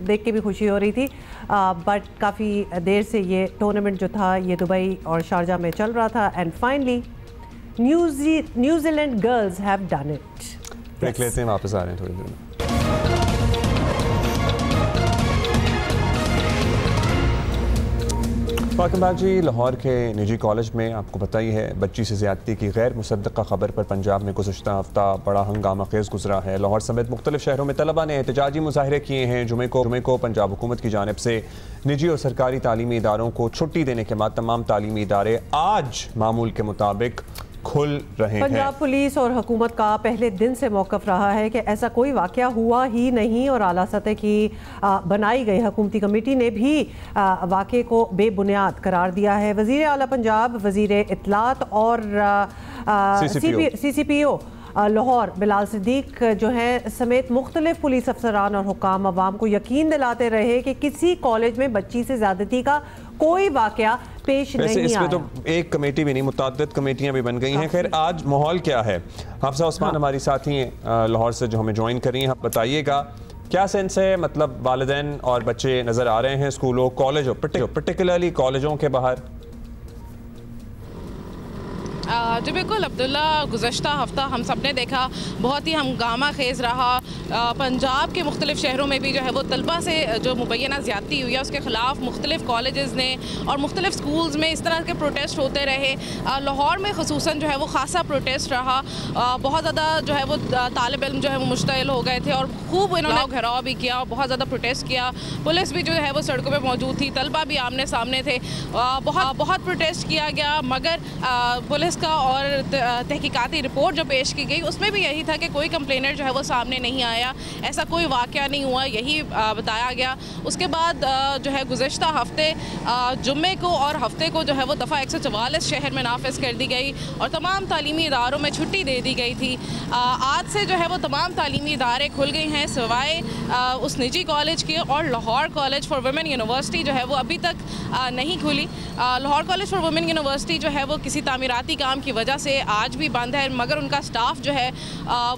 देख के भी खुशी हो रही थी, बट काफ़ी देर से ये टूर्नामेंट जो था ये दुबई और शारजा में चल रहा था, and finally New Zealand girls have done it. देख लेते हैं, वापस आ रहे हैं थोड़ी देर में। वेलकम बैक जी। लाहौर के निजी कॉलेज में आपको पता ही है बच्ची से ज़्यादती की गैर मुसद्दक़ा खबर पर पंजाब में गुज़श्ता हफ्ता बड़ा हंगामा खेज़ गुजरा है। लाहौर समेत मुख्तलिफ शहरों में तलबा ने एहतजाजी मुजाहरे किए हैं। जुमे को पंजाब हुकूमत की जानिब से निजी और सरकारी तालीमी इदारों को छुट्टी देने के बाद तमाम तालीमी इदारे आज मामूल के मुताबिक खुल रहे हैं। पंजाब पुलिस और हुकूमत का पहले दिन से मौक़िफ़ रहा है कि ऐसा कोई वाक़या हुआ ही नहीं, और आला सतह की बनाई गई हुकूमती कमेटी ने भी वाक़े को बेबुनियाद करार दिया है। वज़ीर आला पंजाब, वज़ीर इत्तलात और CCPO लाहौर बिलाल सिद्दीक जो है समेत मुख्तलिफ पुलिस अफसरान और हुक्काम अवाम को यकीन दिलाते रहे कि किसी कॉलेज में बच्ची से ज्यादती का कोई वाकया पेश नहीं इसमें आया। तो एक कमेटी भी नहीं, मुताद्दिद कमेटियां भी बन गई हैं। खैर, आज माहौल क्या है? हफ्सा उस्मान हमारी साथी हैं लाहौर से जो हमें ज्वाइन कर रही हैं, आप बताइएगा क्या सेंस है? मतलब वालिदैन और बच्चे नज़र आ रहे हैं स्कूलों, कॉलेजों, पर्टिकुलरली कॉलेजों के बाहर? जी बिल्कुल अब्दुल्ला, गुज़श्ता हफ्ता हम सब ने देखा बहुत ही हंगामा खेज़ रहा। पंजाब के मुख्तलिफ शहरों में भी जो है वो तलबा से जो मुबैना ज़्यादती हुई है उसके ख़िलाफ़ मुख्तलिफ कॉलेज़ ने और मुख्तलिफ स्कूल्स में इस तरह के प्रोटेस्ट होते रहे। लाहौर में ख़ुसूसन जो है वो ख़ासा प्रोटेस्ट रहा। बहुत ज़्यादा जो है वो तालिब इल्म जो है वो मुश्तइल हो गए थे और खूब इन्होंने घेराव भी किया और बहुत ज़्यादा प्रोटेस्ट किया। पुलिस भी जो है वो सड़कों पर मौजूद थी, तलबा भी आमने सामने थे। बहुत प्रोटेस्ट किया गया, मगर पुलिस का और तहकीकाती रिपोर्ट जो पेश की गई उसमें भी यही था कि कोई कंप्लेनर जो है वो सामने नहीं आया, ऐसा कोई वाक़या नहीं हुआ, यही बताया गया। उसके बाद जो है गुज़श्ता हफ्ते जुम्मे को और हफ्ते को जो है वो दफ़ा 144 शहर में नाफिज कर दी गई और तमाम तालीमी इदारों में छुट्टी दे दी गई थी। आज से जो है वो तमाम तालीमी इदारे खुल गए हैं सिवाय उस निजी कॉलेज के, और Lahore college for women university जो है वो अभी तक नहीं खुली। Lahore college for women university जो है वो किसी तामीराती काम की वजह से आज भी बंद है, मगर उनका स्टाफ जो है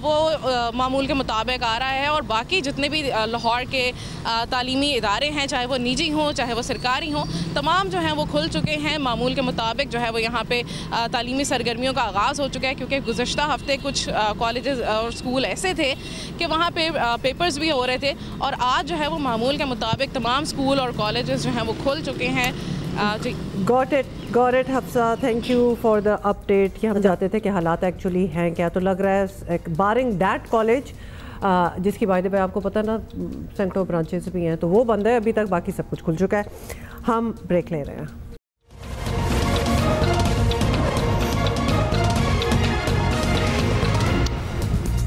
वो मामूल के मुताबिक आ रहा है और बाकी जितने भी लाहौर के तालीमी इदारे हैं, चाहे वो निजी हों चाहे वो सरकारी हों, तमाम जो हैं वो खुल चुके हैं मामूल के मुताबिक। जो है वो यहाँ पे तालीमी सरगर्मियों का आगाज़ हो चुका है, क्योंकि गुज़श्ता हफ्ते कुछ कॉलेजेस और स्कूल ऐसे थे कि वहाँ पे पेपर्स भी हो रहे थे और आज जो है वो मामूल के मुताबिक तमाम स्कूल और कॉलेजेस जो हैं वो खुल चुके हैं। जी got it Hafsa, thank you for the update. कि हम चाहते थे कि हालात एक्चुअली हैं क्या, तो लग रहा है बारिंग दैट कॉलेज जिसकी बाय द वे आपको पता ना सैकड़ों ब्रांचेस भी हैं, तो वो बंद है अभी तक, बाकी सब कुछ खुल चुका है। हम ब्रेक ले रहे हैं।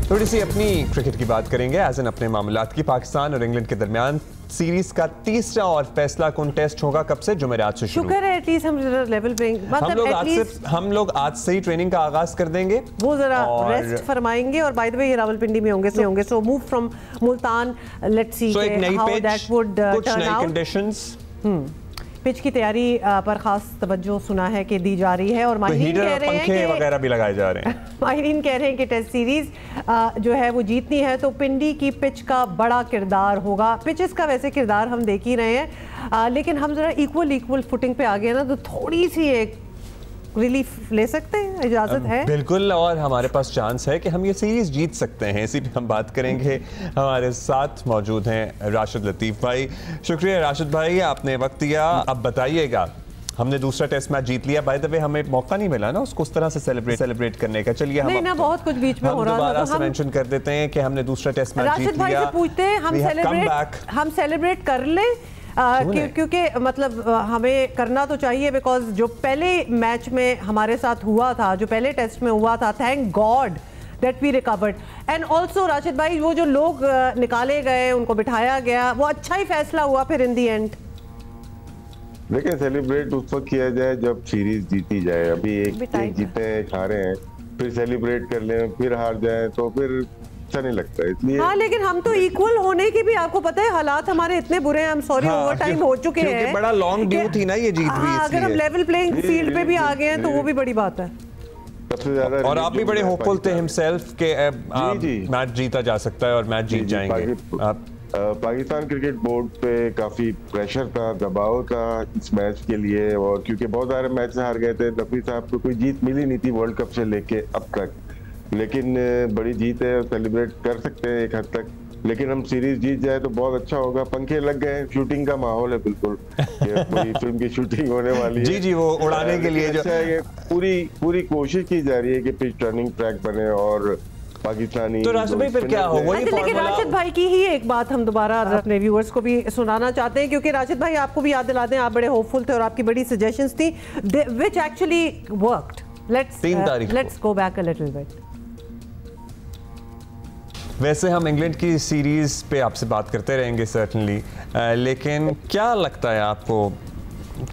थोड़ी सी अपनी क्रिकेट की बात करेंगे, एज एन अपने मामलात की। पाकिस्तान और इंग्लैंड के दरमियान सीरीज का तीसरा और फैसला कौन टेस्ट होगा कब से? जुमेरात से शुरू। शुक्र है एटलीस्ट हम लेवल प्लेइंग, हम लोग आज से ही ट्रेनिंग का आगाज कर देंगे, वो जरा रेस्ट फरमाएंगे। और बाय द वे ये रावलपिंडी में होंगे, so move from Multan, let's see how that would turn out. Conditions, pitch की तैयारी पर खास तवज्जो सुना है कि दी जा रही है और माहिरीन कह रहे हैं कि वगैरह भी लगाए जा रहे हैं। माहिरीन कह रहे हैं कि टेस्ट सीरीज जो है वो जीतनी है तो पिंडी की पिच का बड़ा किरदार होगा। पिचेस का वैसे किरदार हम देख ही रहे हैं, लेकिन हम जरा इक्वल फुटिंग पे आ गए ना, तो थोड़ी सी एक रिलीफ ले सकते हैं, इजाजत है बिल्कुल। और हमारे पास चांस है कि हम ये सीरीज जीत सकते हैं, इसी पे हम बात करेंगे। हमारे साथ मौजूद हैं राशिद लतीफ़ भाई। शुक्रिया राशिद भाई, आपने वक्त दिया। अब बताइएगा, हमने दूसरा टेस्ट मैच जीत लिया, बाय द वे हमें मौका नहीं मिला ना उसको उस तरह से सेलिब्रेट करने का। चलिए हम ना बहुत कुछ बीच में हो रहा है, तो हम मेंशन कर देते हैं कि हमने दूसरा टेस्ट मैच जीत लिया। राशिद भाई से पूछते हैं, हम सेलिब्रेट कर लें क्योंकि मतलब हमें करना तो चाहिए, बिकॉज जो पहले मैच में हमारे साथ हुआ था, जो पहले टेस्ट में हुआ था, thank God that we recovered. And also Rashid भाई, वो जो लोग निकाले गए, उनको बिठाया गया, वो अच्छा ही फैसला हुआ फिर इन दी एंड। लेकिन सेलिब्रेट उस वक्त किया जाए जब सीरीज जीती जाए। अभी एक जीते हारे हैं, फिर सेलिब्रेट कर लें, फिर हार जाए तो फिर अच्छा नहीं लगता, इसलिए। हाँ, लेकिन हम तो इक्वल होने की भी, आपको पता है हालात हमारे इतने बुरे हैं, हम सॉरी ओवर टाइम हो चुके हैं, बड़ा लॉन्ग ड्यू थी ना ये जीत भी। अगर हम लेवल प्लेइंग फील्ड पे भी आ गए हैं तो वो भी बड़ी बात है। सबसे ज्यादा और आप भी बड़े होपफुल थे हिमसेल्फ के मैच जीता जा सकता है और मैच जीत जाएंगे। पाकिस्तान क्रिकेट बोर्ड पे काफी प्रेशर था, दबाव था इस मैच के लिए, और क्योंकि बहुत सारे मैच हार गए थे, नकवी साहब को कोई जीत मिली नहीं थी वर्ल्ड कप से लेके अब तक। लेकिन बड़ी जीत है, सेलिब्रेट कर सकते हैं एक हद तक, लेकिन हम सीरीज जीत जाए तो बहुत अच्छा होगा। पंखे लग गए, शूटिंग का माहौल है बिल्कुल, पूरी फिल्म की शूटिंग होने वाली है। जी वो उड़ाने के लिए अच्छा है, पूरी कोशिश की जा रही है कि पिच टर्निंग ट्रैक बने और पाकिस्तानी। तो राशिद भाई फिर क्या होगा? लेकिन राशिद भाई की ही एक बात हम दोबारा अपने व्यूअर्स को भी सुनाना चाहते हैं, क्योंकि राशिद भाई आपको भी याद दिला दें, आप बड़े होपफुल थे और आपकी बड़ी सजेशंस थी which actually worked. Let's go back a little bit. वैसे हम इंग्लैंड की सीरीज पे आपसे बात करते रहेंगे सर्टनली, लेकिन क्या लगता है आपको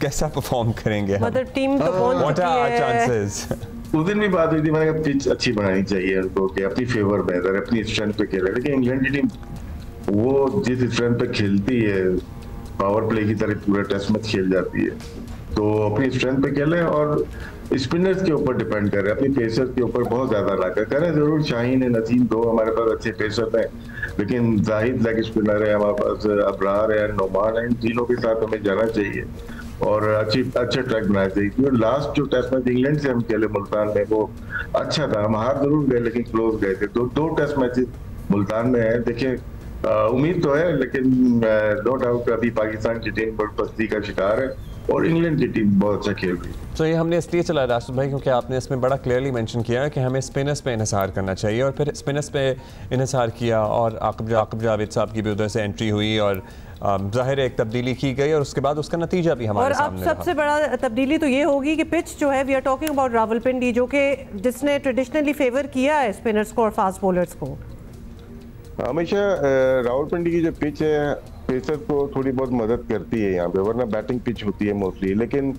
कैसा परफॉर्म करेंगे हम? मतलब टीम तो पहुंच चुकी है। उस दिन भी बात हुई थी, मैंने कहा पिच अच्छी बनानी चाहिए उनको कि अपनी फेवर में, अगर अपनी स्ट्रेंथ पे खेले। लेकिन इंग्लैंड की टीम वो जिस स्ट्रेंथ पे खेलती है, पावर प्ले की तरह पूरा टेस्ट मैच खेल जाती है, तो अपनी स्ट्रेंथ पे खेलें और स्पिनर्स के ऊपर डिपेंड करें, अपनी पेसर के ऊपर बहुत ज्यादा लाकर करें। जरूर शाहीन है, नसीम, दो हमारे पास अच्छे पेसर हैं, लेकिन जाहिद लेग स्पिनर है हमारे पास, अबरार है, नोमान है, इन तीनों के साथ हमें जाना चाहिए और अच्छा ट्रैक बनाना चाहिए। क्योंकि लास्ट जो टेस्ट मैच इंग्लैंड से हम खेले मुल्तान में वो अच्छा था, हम हार जरूर गए लेकिन क्लोज गए थे। तो 2 टेस्ट मैचेस मुल्तान में है, देखिए उम्मीद तो है, लेकिन नो डाउट अभी पाकिस्तान की टीम बड़ी पस्ती का शिकार है और इंग्लैंड की टीम बहुत अच्छा खेल रही है। तो ये हमने इसलिए चला राशिद भाई क्योंकि आपने इसमें बड़ा क्लियरली मेंशन किया है कि हमें स्पिनर्स पे इन्हिसार करना चाहिए, और फिर स्पिनर्स पे इन्हिसार किया और आकिब जावेद साहब की भी उधर से एंट्री हुई और ज़ाहिर एक तब्दीली की गई और उसके बाद उसका नतीजा भी हमारे सामने रहा। और अब सबसे बड़ा तब्दीली तो ये होगी कि पिच जो है, we are talking about Rawalpindi, जो कि जिसने ट्रेडिशनली फेवर किया है स्पिनर्स को और फास्ट बॉलर्स को। हमेशा रावलपिंडी की जो पिच है पेसर को थोड़ी बहुत मदद करती है यहाँ पे, वरना बैटिंग पिच होती है मोस्टली, लेकिन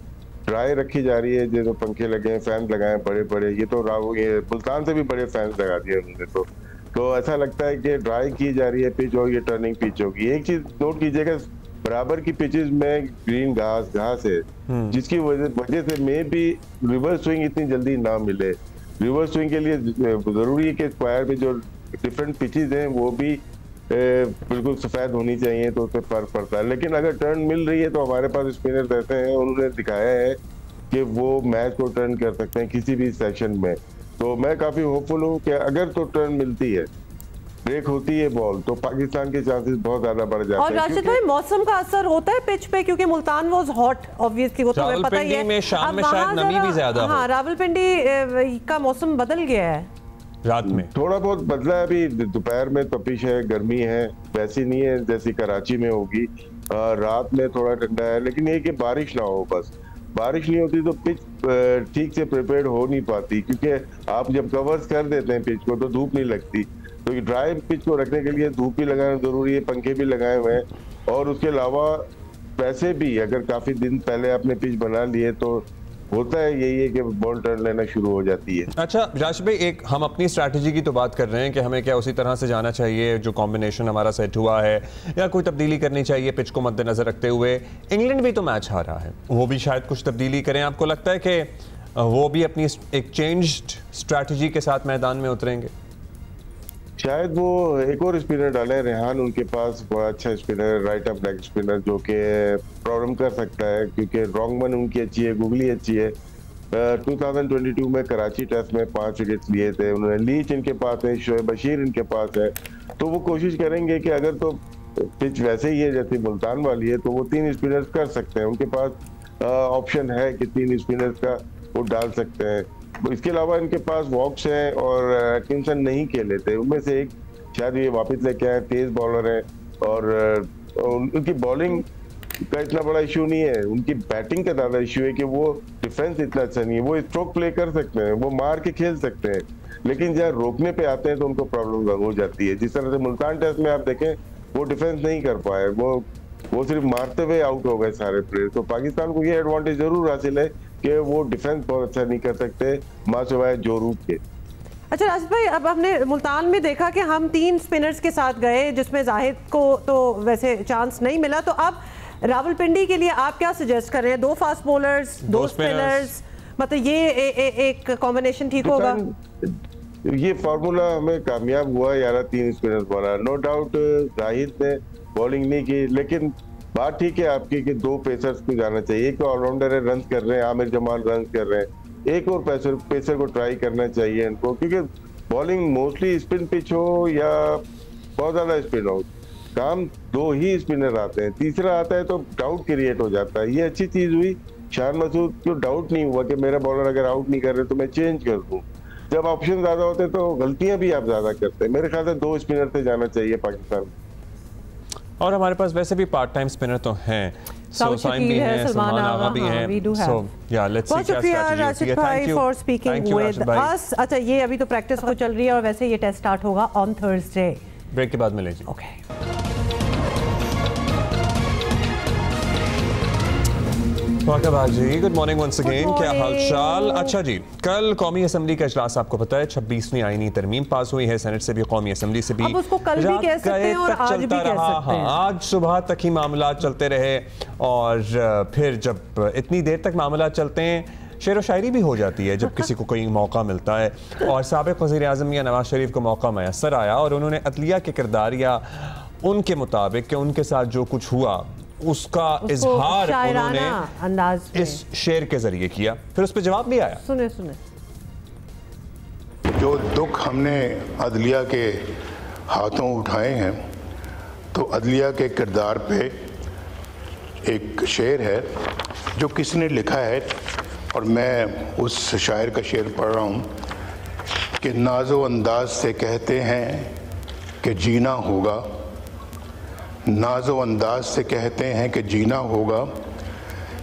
ड्राई रखी जा रही है। जो पंखे लगे हैं, फैन लगाए बड़े बड़े, ये तो ये मुल्तान से भी बड़े फैंस लगा दिए उन्होंने, तो ऐसा लगता है कि ड्राई की जा रही है पिच और ये टर्निंग पिच होगी। एक चीज नोट कीजिएगा, बराबर की पिचेस में ग्रीन घास है, जिसकी वजह से मे भी रिवर्स स्विंग इतनी जल्दी ना मिले। रिवर्स स्विंग के लिए जरूरी है कि स्क्वायर में जो डिफरेंट पिचेस हैं वो भी बिल्कुल सफेद होनी चाहिए, तो उससे फर्क पड़ता है। लेकिन अगर टर्न मिल रही है तो हमारे पास स्पिनर रहते हैं, उन्होंने दिखाया है कि वो मैच को टर्न कर सकते हैं किसी भी सेक्शन में। तो मैं काफी होपफुल हूँ कि अगर तो टर्न मिलती है, ब्रेक होती है बॉल, तो पाकिस्तान के चांसेस बहुत ज्यादा बढ़ जाते हैं। और राशिद भाई मौसम का असर होता है पिच पे, क्योंकि मुल्तान वाज हॉट ऑब्वियसली, वो तो हमें पता ही है। में शाम में शायद नमी भी ज्यादा हो। हाँ, रावलपिंडी का मौसम बदल गया है, रात में थोड़ा बहुत बदला है। अभी दोपहर में तपिश है, गर्मी है, वैसी नहीं है जैसी कराची में होगी। रात में थोड़ा ठंडा है, लेकिन ये कि बारिश ना हो, बस बारिश नहीं होती तो पिच ठीक से प्रिपेयर हो नहीं पाती, क्योंकि आप जब कवर्स कर देते हैं पिच को तो धूप नहीं लगती। तो ये ड्राई पिच को रखने के लिए धूप भी लगाना जरूरी है, पंखे भी लगाए हुए हैं, और उसके अलावा वैसे भी अगर काफी दिन पहले आपने पिच बना लिए तो होता है यही है कि बॉल टर्न लेना शुरू हो जाती है। अच्छा राशिद भाई, एक हम अपनी स्ट्रैटेजी की तो बात कर रहे हैं कि हमें क्या उसी तरह से जाना चाहिए जो कॉम्बिनेशन हमारा सेट हुआ है, या कोई तब्दीली करनी चाहिए पिच को मद्देनजर रखते हुए। इंग्लैंड भी तो मैच हारा है, वो भी शायद कुछ तब्दीली करें। आपको लगता है कि वो भी अपनी एक चेंज्ड स्ट्रैटेजी के साथ मैदान में उतरेंगे? शायद वो एक और स्पिनर डालें, रेहान उनके पास बड़ा अच्छा spinner, right up leg spinner जो कि प्रॉब्लम कर सकता है, क्योंकि रॉन्गमन उनकी अच्छी है, गुगली अच्छी है। 2022 में कराची टेस्ट में 5 विकेट लिए थे उन्होंने। लीच इनके पास है, शोएब बशीर इनके पास है, तो वो कोशिश करेंगे कि अगर तो पिच वैसे ही है जैसे मुल्तान वाली है तो वो 3 स्पिनर्स कर सकते हैं, उनके पास ऑप्शन है कि 3 स्पिनर्स का वो डाल सकते हैं। इसके अलावा इनके पास वॉक्स हैं और एटकिंसन नहीं खेले थे, उनमें से एक शायद ये वापस लेके आए, तेज बॉलर है, और उनकी बॉलिंग का इतना बड़ा इशू नहीं है, उनकी बैटिंग का ज्यादा इशू है कि वो डिफेंस इतना अच्छा नहीं है। वो स्ट्रोक प्ले कर सकते हैं, वो मार के खेल सकते हैं, लेकिन जहाँ रोकने पे आते हैं तो उनको प्रॉब्लम हो जाती है। जिस तरह से मुल्तान टेस्ट में आप देखें वो डिफेंस नहीं कर पाए, वो सिर्फ मारते हुए आउट हो गए सारे प्लेयर। तो पाकिस्तान को ये एडवांटेज जरूर हासिल है कि वो डिफेंस बहुत अच्छा नहीं कर सकते मां सिवाय जो रूप के। अच्छा राशिद भाई, अब हमने मुल्तान में देखा कि हम 3 स्पिनर्स के साथ गए, जिसमें जाहिद को तो वैसे चांस नहीं मिला, तो अब रावलपिंडी के लिए आप क्या सजेस्ट कर रहे हैं? 2 फास्ट बॉलर्स, 2 स्पिनर्स, मतलब ये एक कॉम्बिनेशन ठीक होगा? ये फार्मूला हमें कामयाब हुआ यार, 3 स्पिनर्स बना। नो डाउट जाहिद ने बॉलिंग नहीं की, लेकिन बात ठीक है आपकी कि 2 पेसर्स को जाना चाहिए। एक ऑलराउंडर है, रन कर रहे हैं, आमिर जमाल रन कर रहे हैं, एक और पेसर को ट्राई करना चाहिए इनको, क्योंकि बॉलिंग मोस्टली स्पिन पिच हो या बहुत ज्यादा स्पिन हो, काम 2 ही स्पिनर आते हैं, तीसरा आता है तो डाउट क्रिएट हो जाता है। ये अच्छी चीज हुई, शान मसूद को डाउट नहीं हुआ कि मेरा बॉलर अगर आउट नहीं कर रहे तो मैं चेंज कर दूं। जब ऑप्शन ज्यादा होते हैं तो गलतियां भी आप ज्यादा करते हैं। मेरे ख्याल से 2 स्पिनर से जाना चाहिए पाकिस्तान, और हमारे पास वैसे भी पार्ट टाइम स्पिनर तो हैं, साइम भी हैं, सलमान आगा भी हैं, सो या लेट्स सी क्या स्ट्रेटजी है। Thank you for speaking with us. अच्छा, ये अभी तो प्रैक्टिस हो चल रही है और वैसे ये टेस्ट स्टार्ट होगा ऑन थर्सडे। ब्रेक के बाद मिलेंगे। ओके। जी गुड मॉर्निंग वंस अगेन, क्या हाल चाल। अच्छा जी, कल कौमी असम्बली का इजलास आपको पता है 26वीं आईनी तरमीम पास हुई है, सेनेट से भी कौमी असम्बली से भी। अब उसको कल भी कह सकते हैं और आज भी कह सकते हैं। आज सुबह तक ही मामला चलते रहे और फिर जब इतनी देर तक मामला चलते हैं शेर व शायरी भी हो जाती है जब किसी को कोई मौका मिलता है। और साबिक़ वज़ीर आज़म या नवाज शरीफ को मौका मैसर आया और उन्होंने अदलिया के किरदार या उनके मुताबिक कि उनके साथ जो कुछ हुआ उसका इजहार उन्होंने इस शेर के जरिए किया, फिर उस पर जवाब भी आया। सुने सुने। जो दुख हमने अदलिया के हाथों उठाए हैं, तो अदलिया के किरदार पे एक शेर है जो किसने लिखा है, और मैं उस शायर का शेर पढ़ रहा हूँ कि नाज़ो अंदाज से कहते हैं कि जीना होगा, नाज़ो अंदाज से कहते हैं कि जीना होगा,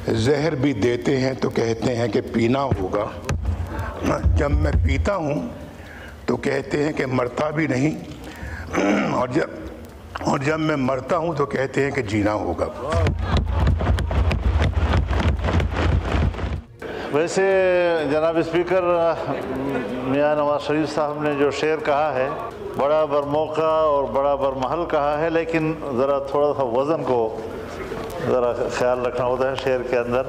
जहर भी देते हैं तो कहते हैं कि पीना होगा, जब मैं पीता हूँ तो कहते हैं कि मरता भी नहीं, और जब मैं मरता हूँ तो कहते हैं कि जीना होगा। वैसे जनाब स्पीकर, मियां नवाज शरीफ साहब ने जो शेर कहा है बड़ा बरमौका और बड़ा बरमहल कहा है, लेकिन ज़रा थोड़ा सा वज़न को ज़रा ख्याल रखना होता है शेर के अंदर।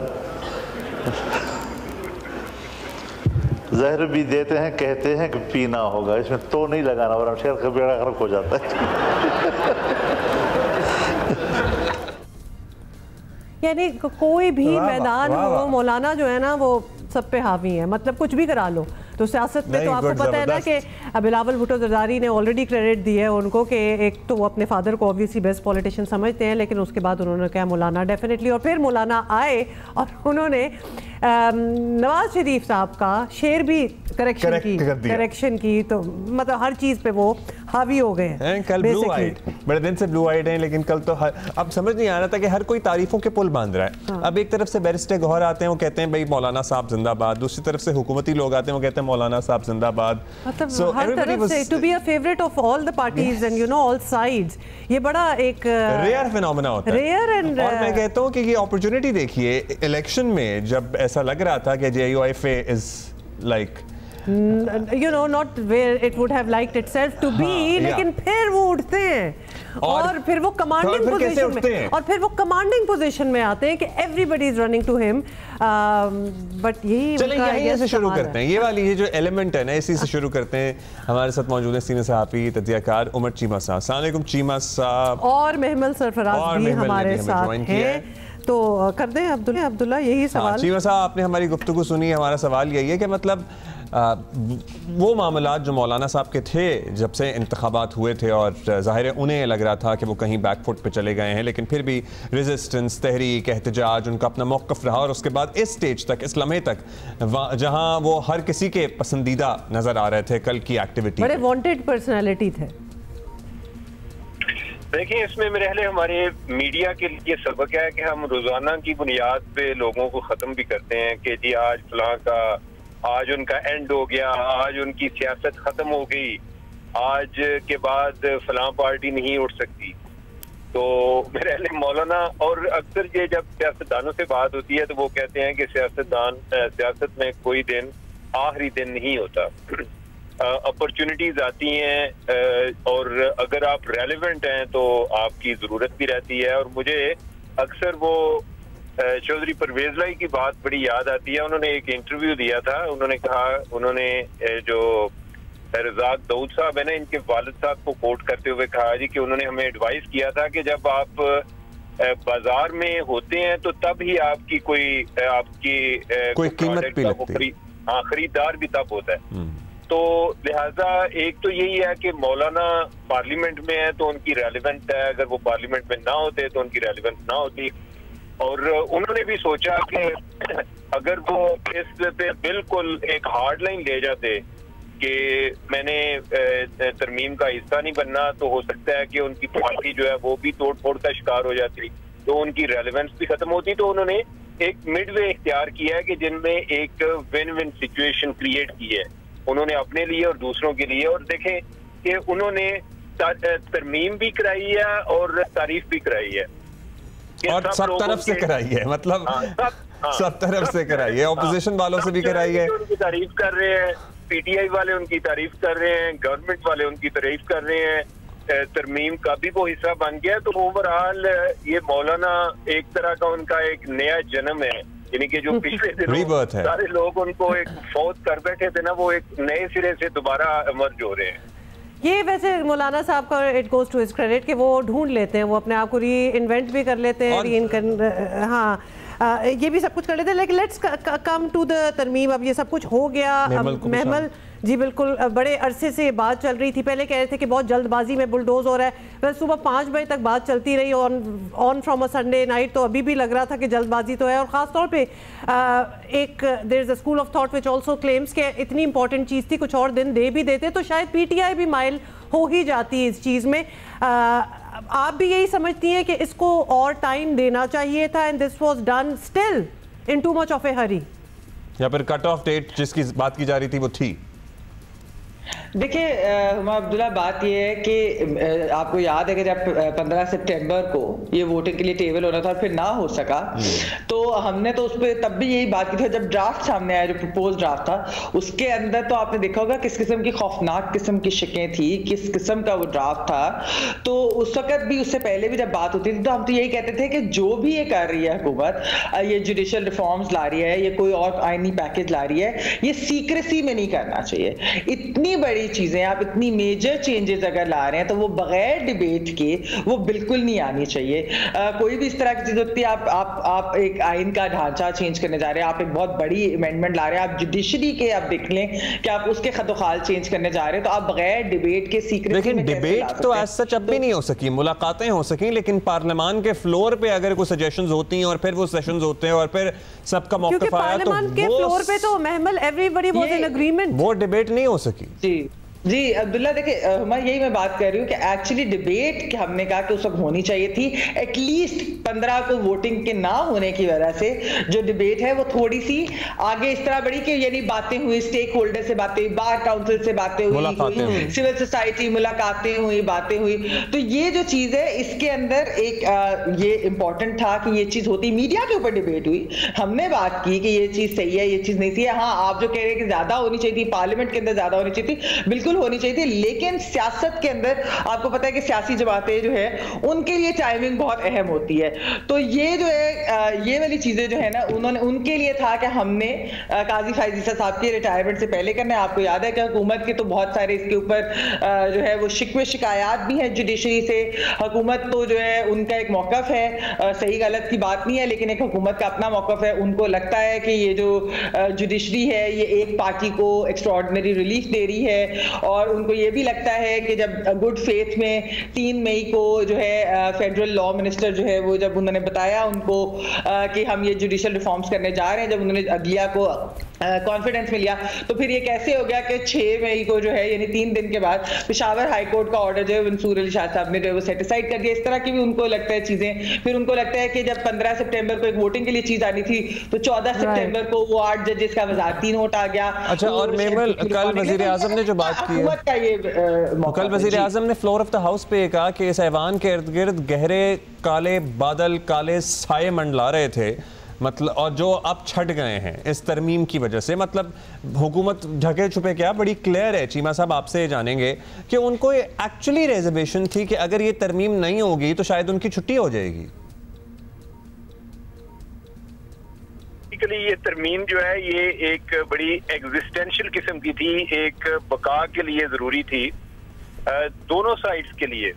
जहर भी देते हैं कहते हैं कि पीना होगा, इसमें तो नहीं लगाना वरना शेर का बेड़ा गर्क हो जाता है। यानी कोई भी मैदान हो, मौलाना जो है ना वो सब पे हावी है, मतलब कुछ भी करा लो। तो सियासत में तो आपको पता है ना कि बिलावल भुट्टो जरदारी ने ऑलरेडी क्रेडिट दिया है उनको कि एक तो वो अपने फादर को ऑब्वियसली बेस्ट पॉलिटिशियन समझते हैं, लेकिन उसके बाद उन्होंने कहा मौलाना डेफिनेटली, और फिर मौलाना आए और उन्होंने नवाज शरीफ साहब का शेर भी करेक्शन की, तो मतलब हर चीज़ पे वो हावी हो गए हैं। कल ब्लू आइड, बड़े दिन से ब्लू आइड हैं, लेकिन कल तो अब समझ नहीं आ रहा था कि हर कोई तारीफों के पुल बांध रहा है। हाँ। अब एक तरफ से बैरिस्टर गौहर आते हैं, वो कहते हैं भाई मौलाना साहब जिंदाबाद, दूसरी तरफ से हुकूमती लोग आते हैं, वो कहते हैं मौलाना साहब जिंदाबाद। मतलब हर तरफ से to be a favourite of all the parties and you know all sides, ये बड़ा एक रेयर फिनोमेना होता है। रेयर एंड और मैं कहता हूँ कि ये अपॉर्चुनिटी देखिए, इलेक्शन में जब ऐसा लग रहा था कि JUIFA is like you know not where it would have liked itself to be, लेकिन फिर वो उठते हैं और फिर वो कमांडिंग पोजीशन में, और फिर वो कमांडिंग पोजीशन में आते हैं कि everybody is running to him, but यही यहीं से शुरू करते हैं। ये वाली ये जो एलिमेंट है ना, इसी से शुरू करते हैं। हमारे साथ मौजूद है सीनियर सहाफ़ी तज्ज़ियाकार उमर चीमा साहब। अस्सलाम वालेकुम चीमा साहब। और महमल सरफराज भी हमारे साथ हैं, तो कर दें अब्दुल्ला यही सवाल। चीमा साहब, आपने हमारी गुफ्तगू सुनी, हमारा सवाल यही है कि मतलब वो मामलात जो मौलाना साहब के थे जब से इंतखाबात हुए थे, और ज़ाहिर है उन्हें लग रहा था कि वो कहीं बैकफुट पे चले गए हैं, लेकिन फिर भी रेजिस्टेंस, तहरीक, एहतजाज, उनका अपना मौक़िफ़ रहा, और उसके बाद इस स्टेज तक, इस लम्हे तक जहां वो हर किसी के पसंदीदा नज़र आ रहे थे। कल की एक्टिविटी बड़े वांटेड पर्सनैलिटी थे। देखिए, इसमें मेरे ख्याल हमारे मीडिया के लिए सबक है कि हम रोजाना की बुनियाद पे लोगों को ख़त्म भी करते हैं कि जी आज फलां का, आज उनका एंड हो गया, आज उनकी सियासत खत्म हो गई, आज के बाद फलां पार्टी नहीं उठ सकती। तो मेरे ख्याल मौलाना, और अक्सर ये जब सियासतदानों से बात होती है तो वो कहते हैं कि सियासत में कोई दिन आखिरी दिन नहीं होता, अपॉर्चुनिटीज आती हैं, और अगर आप रेलेवेंट हैं तो आपकी ज़रूरत भी रहती है। और मुझे अक्सर वो चौधरी परवेज लाई की बात बड़ी याद आती है। उन्होंने एक इंटरव्यू दिया था, उन्होंने कहा, उन्होंने जो रज़ाक दाऊद साहब है ना, इनके वालिद साहब को कोट करते हुए कहा जी कि उन्होंने हमें एडवाइस किया था कि जब आप बाजार में होते हैं तो तब ही आपकी कोई कीमत भी लगती है, खरीदार भी तब होता है। तो लिहाजा एक तो यही है कि मौलाना पार्लियामेंट में है तो उनकी रेलिवेंट है, अगर वो पार्लियामेंट में ना होते तो उनकी रेलिवेंस ना होती। और उन्होंने भी सोचा कि अगर वो इस पे बिल्कुल एक हार्ड लाइन ले जाते कि मैंने तरमीम का हिस्सा नहीं बनना, तो हो सकता है कि उनकी पार्टी जो है वो भी तोड़ फोड़ का शिकार हो जाती, तो उनकी रेलिवेंस भी खत्म होती। तो उन्होंने एक मिडवे इख्तियार किया है कि जिनमें एक विन विन सिचुएशन क्रिएट की है, उन्होंने अपने लिए और दूसरों के लिए। और देखें कि उन्होंने तरमीम भी कराई है और तारीफ भी कराई है, और सब तरफ से कराई है, मतलब सब तरफ से कराई है, ऑपोजिशन वालों से भी कराई है। उनकी तारीफ कर रहे हैं, पीटीआई वाले उनकी तारीफ कर रहे हैं, गवर्नमेंट वाले उनकी तारीफ कर रहे हैं, तरमीम का भी वो हिस्सा बन गया। तो ओवरऑल ये मौलाना एक तरह का उनका एक नया जन्म है, यानी कि जो पिछले दिनों सारे लोग उनको एक फौत कर बैठे थे ना, वो एक नए सिरे से दोबारा इमर्ज हो रहे हैं। ये वैसे मौलाना साहब का it goes to his credit कि वो ढूंढ लेते हैं, वो अपने आप को री इन्वेंट भी कर लेते हैं, हाँ ये भी सब कुछ कर लेते हैं। लेकिन लेट्स कम टू द तरमीम। अब ये सब कुछ हो गया। महमल जी बिल्कुल, बड़े अरसे से बात चल रही थी, पहले कह रहे थे कि बहुत जल्दबाजी में बुलडोज हो रहा है, वह सुबह 5 बजे तक बात चलती रही on from a Sunday night, तो अभी भी लग रहा था कि जल्दबाजी तो है। और ख़ास तौर पे एक there is a school of thought which also claims कि इतनी इंपॉर्टेंट चीज़ थी, कुछ और दिन दे भी देते तो शायद पीटीआई भी माइल हो ही जाती इस चीज़ में। आप भी यही समझती हैं कि इसको और टाइम देना चाहिए था and this was done still in too much of a hurry, या फिर कट ऑफ डेट जिसकी बात की जा रही थी वो थी? देखिए अब्दुल्ला, बात यह है कि आपको याद है कि जब 15 सितंबर को ये वोटिंग के लिए टेबल होना था, फिर ना हो सका, तो हमने तो उस पर तब भी यही बात की थी। जब ड्राफ्ट सामने आया, जो प्रपोज ड्राफ्ट था, उसके अंदर तो आपने देखा होगा किस किस्म की खौफनाक किस्म की शिकें थी, किस किस्म का वो ड्राफ्ट था। तो उस वक्त भी, उससे पहले भी जब बात होती थी, तो हम तो यही कहते थे कि जो भी ये कर रही है हुकूमत, ये जुडिशल रिफॉर्म्स ला रही है, ये कोई और आईनी पैकेज ला रही है, ये सीक्रेसी में नहीं करना चाहिए। इतनी बड़ी चीजें, आप इतनी मेजर चेंजेस अगर ला रहे हैं तो वो बगैर डिबेट के वो बिल्कुल नहीं आनी चाहिए। कोई भी इस तरह की चीज होती है, आप एक आइन का ढांचा चेंज करने जा रहे हैं, आप एक बहुत बड़ी अमेंडमेंट ला रहे हैं, आप जुडिशरी के आप देख लें कि आप उसके खतोखाल चेंज करने जा रहे हैं, तो आप बगैर डिबेट के सीक्रेसी में लेकिन डिबेट तो एज सच अब भी नहीं हो सकी, मुलाकातें हो सकी, लेकिन पार्लियामान के फ्लोर पे अगर कोई सजेशंस होती हैं और फिर वो सेशंस होते हैं और फिर सबका मौक़िफ़ आया, तो पार्लियामान के फ्लोर पे तो महमल एवरीबॉडी वाज इन एग्रीमेंट, वो डिबेट नहीं हो सकी। जी अब्दुल्ला, देखिए यही मैं बात कर रही हूँ कि एक्चुअली डिबेट हमने कहा कि उस वक्त होनी चाहिए थी। एटलीस्ट 15 को वोटिंग के ना होने की वजह से जो डिबेट है वो थोड़ी सी आगे इस तरह बढ़ी कि यानी बातें हुई, स्टेक होल्डर से बातें हुई, बार काउंसिल से बातें हुई, सिविल सोसाइटी मुलाकातें हुई, बातें हुई। तो ये जो चीज है, इसके अंदर एक ये इंपॉर्टेंट था कि ये चीज होती। मीडिया के ऊपर डिबेट हुई, हमने बात की कि ये चीज सही है, ये चीज नहीं सही है। हाँ, आप जो कह रहे हैं कि ज्यादा होनी चाहिए थी, पार्लियामेंट के अंदर ज्यादा होनी चाहिए थी, बिल्कुल होनी चाहिए थी। लेकिन सियासत के अंदर आपको पता है कि सियासी जमातें जो है उनके लिए टाइमिंग बहुत अहम होती है। तो ये जो है, ये वाली चीजें जो है ना, उनके लिए था कि हमने काजी फायजीसा साहब के रिटायरमेंट से पहले करना है। आपको याद है कि हुकूमत के तो बहुत सारे इसके ऊपर जो है वो शिकवे शिकायत भी है जुडिशरी से। हुकूमत तो जो है उनका एक मौकफ है, सही गलत की बात नहीं है, लेकिन एक हुकूमत का अपना मौकफ है। उनको लगता है कि ये जो जुडिशरी है ये एक पार्टी को एक्स्ट्राऑर्डिनरी रिलीफ दे रही है, और उनको ये भी लगता है कि जब गुड फेथ में 3 मई को जो है फेडरल लॉ मिनिस्टर जो है वो जब उन्होंने बताया उनको कि हम ये जुडिशल रिफॉर्म्स करने जा रहे हैं, जब उन्होंने अदलिया को कॉन्फिडेंस में लिया, तो फिर ये कैसे हो गया कि 6 मई को जो है यानी 3 दिन के बाद पेशावर हाई कोर्ट का ऑर्डर जो है मंसूर अली शाह साहब ने जो है वो सेटिसाइड कर दिया। इस तरह की भी उनको लगता है चीजें। फिर उनको लगता है कि जब 15 सितंबर को एक वोटिंग के लिए चीज आनी थी, तो 14 सितंबर को वो 8 जजेस का वजारती नोट आ गया। अच्छा, और मेमल, कल वजीर आजम ने जो बात की है, कल वजीर आजम ने फ्लोर ऑफ द हाउस पे कहा कि इस ऐवान के इर्द गिर्द गहरे काले बादल, काले साए मंडला रहे थे, मतलब, और जो अब छट गए हैं इस तरमीम की वजह से। मतलब हुकूमत ढके छुपे क्या बड़ी क्लियर है। चीमा साहब, आपसे जानेंगे कि उनको एक्चुअली रिजर्वेशन थी कि अगर ये तरमीम नहीं होगी तो शायद उनकी छुट्टी हो जाएगी। ये तरमीम जो है ये एक बड़ी एग्जिस्टेंशियल किस्म की थी, एक बका के लिए जरूरी थी दोनों साइड्स के लिए।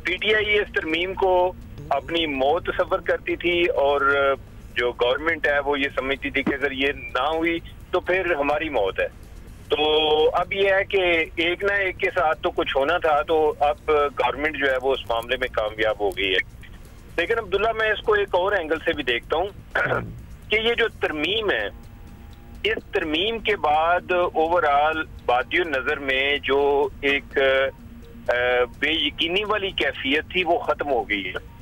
पीटीआई इस तरमीम को अपनी मौत तस्वर करती थी और जो गवर्नमेंट है वो ये समझती थी कि अगर ये ना हुई तो फिर हमारी मौत है। तो अब ये है कि एक ना एक के साथ तो कुछ होना था, तो अब गवर्नमेंट जो है वो उस मामले में कामयाब हो गई है। लेकिन अब्दुल्ला, मैं इसको एक और एंगल से भी देखता हूँ कि ये जो तरमीम है, इस तरमीम के बाद ओवरऑल बादियो नजर में जो एक बेयकीनी वाली कैफियत थी वो खत्म हो गई है।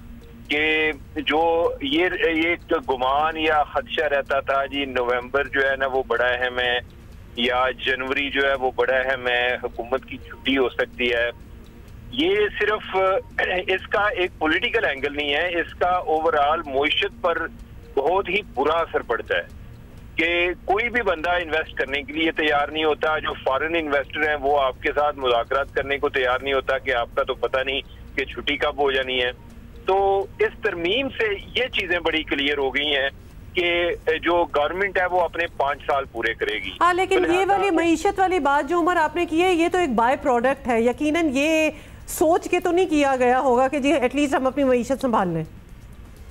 कि जो ये एक गुमान या खदशा रहता था जी नवंबर जो है ना वो बड़ा अहम है, या जनवरी जो है वो बड़ा अहम है, हुकूमत की छुट्टी हो सकती है, ये सिर्फ इसका एक पॉलिटिकल एंगल नहीं है, इसका ओवरऑल मईशत पर बहुत ही बुरा असर पड़ता है कि कोई भी बंदा इन्वेस्ट करने के लिए तैयार नहीं होता। जो फॉरेन इन्वेस्टर हैं वो आपके साथ मुज़ाकरात करने को तैयार नहीं होता कि आपका तो पता नहीं कि छुट्टी कब हो जानी है। तो इस तरमीम से ये चीजें बड़ी क्लियर हो गई हैं कि जो गवर्नमेंट है वो अपने 5 साल पूरे करेगी। हाँ, लेकिन ये वाली मईशत वाली बात जो उमर आपने की है, ये तो एक बाय प्रोडक्ट है। यकीनन ये सोच के तो नहीं किया गया होगा कि जी एटलीस्ट हम अपनी मईशत संभाल लें।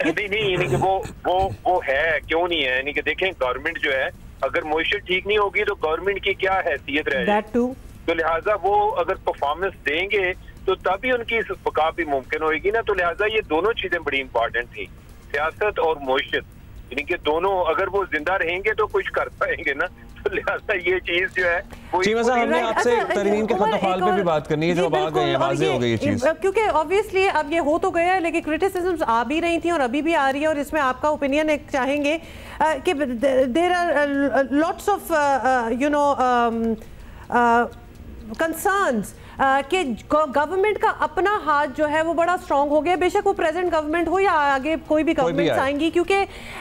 नहीं, यानी कि वो है, क्यों नहीं है। यानी कि देखें, गवर्नमेंट जो है अगर मईशत ठीक नहीं होगी तो गवर्नमेंट की क्या हैसियत रहेगी। तो लिहाजा वो अगर परफॉर्मेंस देंगे तो तभी उनकी बका भी मुमकिन होगी ना। तो लिहाजा ये दोनों चीजें बड़ी इंपॉर्टेंट थी, सियासत और मईशत, यानी कि दोनों अगर वो जिंदा रहेंगे तो कुछ कर पाएंगे ना। तो लिहाजा ये चीज जो है चीमा साहब, हमने आपसे तरमीम के खतफाल पे भी बात करनी है, जो अब आ गए हैं, वाज़ेह हो गई ये चीज, क्योंकि ऑब्वियसली अब ये हो तो गया है, लेकिन क्रिटिसिज्म्स आ भी रही थी और अभी भी आ रही है, और इसमें आपका ओपिनियन एक चाहेंगे कि there are lots of you know concerns कि गवर्नमेंट का अपना हाथ जो है वो बड़ा स्ट्रांग हो गया, बेशक वो प्रेजेंट गवर्नमेंट हो या आगे कोई भी गवर्नमेंट आएंगी, क्योंकि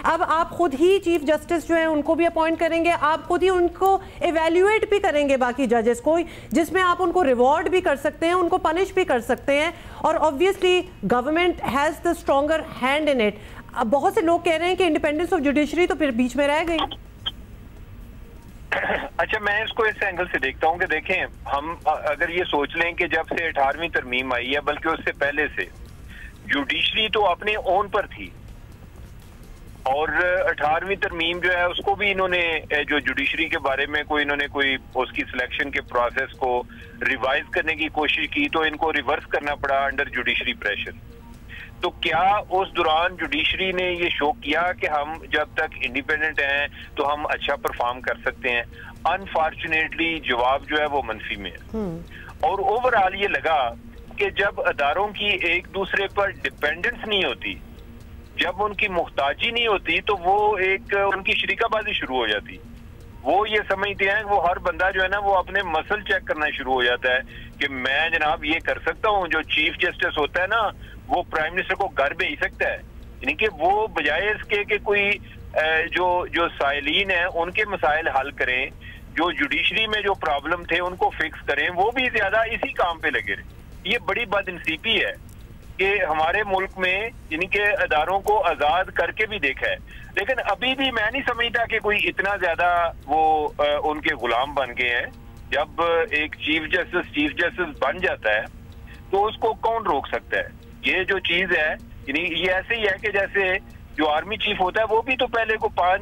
अब आप खुद ही चीफ जस्टिस जो है उनको भी अपॉइंट करेंगे, आप खुद ही उनको इवेल्युएट भी करेंगे बाकी जजेस को, जिसमें आप उनको रिवॉर्ड भी कर सकते हैं, उनको पनिश भी कर सकते हैं, और obviously government has the stronger hand in it. अब बहुत से लोग कह रहे हैं कि इंडिपेंडेंस ऑफ जुडिशरी तो फिर बीच में रह गई। अच्छा, मैं इसको इस एंगल से देखता हूँ कि देखें, हम अगर ये सोच लें कि जब से 18वीं तरमीम आई है, बल्कि उससे पहले से जुडिशरी तो अपने ओन पर थी, और 18वीं तरमीम जो है उसको भी इन्होंने, जो जुडिशरी के बारे में इन्होंने कोई उसकी सिलेक्शन के प्रोसेस को रिवाइज करने की कोशिश की, तो इनको रिवर्स करना पड़ा अंडर जुडिशरी प्रेशर। तो क्या उस दौरान जुडिशरी ने ये शो किया कि हम जब तक इंडिपेंडेंट हैं तो हम अच्छा परफॉर्म कर सकते हैं? अनफॉर्चुनेटली जवाब जो है वो मनफी में है। और ओवरऑल ये लगा कि जब अदारों की एक दूसरे पर डिपेंडेंस नहीं होती, जब उनकी मुहताजी नहीं होती, तो वो एक उनकी शरीकाबाजी शुरू हो जाती। वो ये समझते हैं वो हर बंदा जो है ना वो अपने मसल चेक करना शुरू हो जाता है कि मैं जनाब ये कर सकता हूँ। जो चीफ जस्टिस होता है ना, वो प्राइम मिनिस्टर को घर भेज सकता है, यानी कि वो बजाय इसके कि कोई जो साइलीन है उनके मसाइल हल करें, जो जुडिशरी में जो प्रॉब्लम थे उनको फिक्स करें, वो भी ज्यादा इसी काम पे लगे रहे। ये बड़ी बदनसीबी है कि हमारे मुल्क में यानी कि अदारों को आजाद करके भी देखा है, लेकिन अभी भी मैं नहीं समझता कि कोई इतना ज्यादा वो उनके गुलाम बन गए हैं। जब एक चीफ जस्टिस बन जाता है तो उसको कौन रोक सकता है? ये जो चीज है, यानी ये ऐसे ही है कि जैसे जो आर्मी चीफ होता है वो भी तो पहले को 5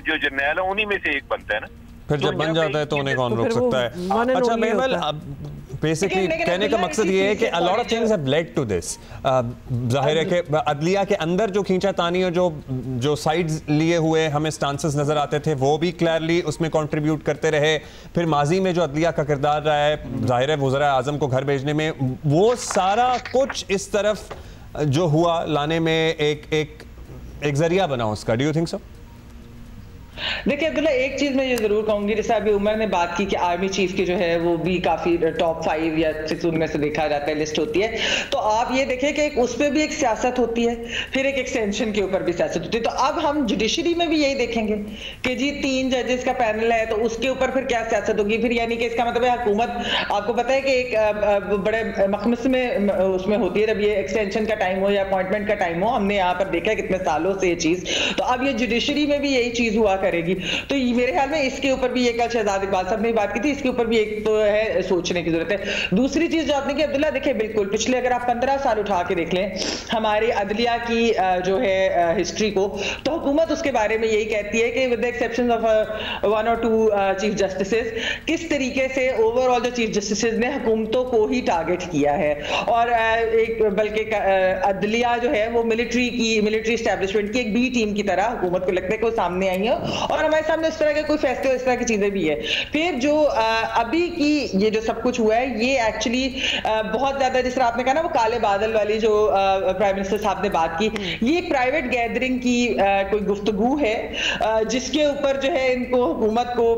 जो जर्नैल है उन्हीं में से एक बनता है ना, फिर जब बन जाता है तो उन्हें कौन रोक सकता है? अच्छा मेहमल, बेसिकली कहने का मकसद ये है कि a lot of things have led to this। जाहिर है कि अदलिया के अंदर जो खींचातानी और जो साइड्स लिए हुए हमें स्टांसेस नजर आते थे वो भी क्लियरली उसमें कंट्रीब्यूट करते रहे। फिर माजी में जो अदलिया का किरदार रहा है जाहिर है वज़ीर आज़म को घर भेजने में, वो सारा कुछ इस तरफ जो हुआ लाने में एक जरिया बना उसका। Do you think so? देखिए अब्दुल्ला, एक चीज मैं ये जरूर कहूंगी, जैसे अभी उमर ने बात की कि आर्मी चीफ की जो है वो भी काफी टॉप 5 या 6 उनमें से देखा जाता है, लिस्ट होती है। तो आप ये देखें कि उस पर भी एक सियासत होती है, फिर एक एक्सटेंशन के ऊपर भी सियासत होती है। तो अब हम जुडिशरी में भी यही देखेंगे कि जी 3 जजेस का पैनल है, तो उसके ऊपर फिर क्या सियासत होगी। फिर यानी कि इसका मतलब है हुकूमत, आपको पता है कि एक बड़े मखमस में उसमें होती है जब ये एक्सटेंशन का टाइम हो या अपॉइंटमेंट का टाइम हो। हमने यहाँ पर देखा है कितने सालों से ये चीज, तो अब ये जुडिशरी में भी यही चीज हुआ करेगी। तो मेरे ख्याल में इसके ऊपर भी, ये कल शहजाद इकबाल साहब ने बात की थी, इसके ऊपर भी एक तो है सोचने की जरूरत है। दूसरी चीज जो आपने की अब्दुल्ला, देखिए बिल्कुल पिछले अगर आप 15 साल उठा के देख लें हमारी अदलिया की जो है हिस्ट्री को, तो हुकूमत उसके बारे में यही कहती है कि with the exception of 1 or 2 chief justices, किस तरीके से ओवरऑल जो चीफ जस्टिसेस ने हुकूमतों को ही टारगेट किया है। और एक बल्कि अदलिया जो है वो मिलिट्री एस्टेब्लिशमेंट की एक बी टीम की तरह हुकूमत को लगता है कि वो सामने आई है, और हमारे सामने इस तरह के कोई फैसले इस तरह की चीजें भी है। फिर जो अभी की ये जो सब कुछ हुआ है ये एक्चुअली बहुत ज्यादा, जिस तरह आपने कहा ना वो काले बादल वाली जो प्राइम मिनिस्टर साहब ने बात की, ये एक प्राइवेट गैदरिंग की कोई गुफ्तगू है जिसके ऊपर जो है इनको हुकूमत को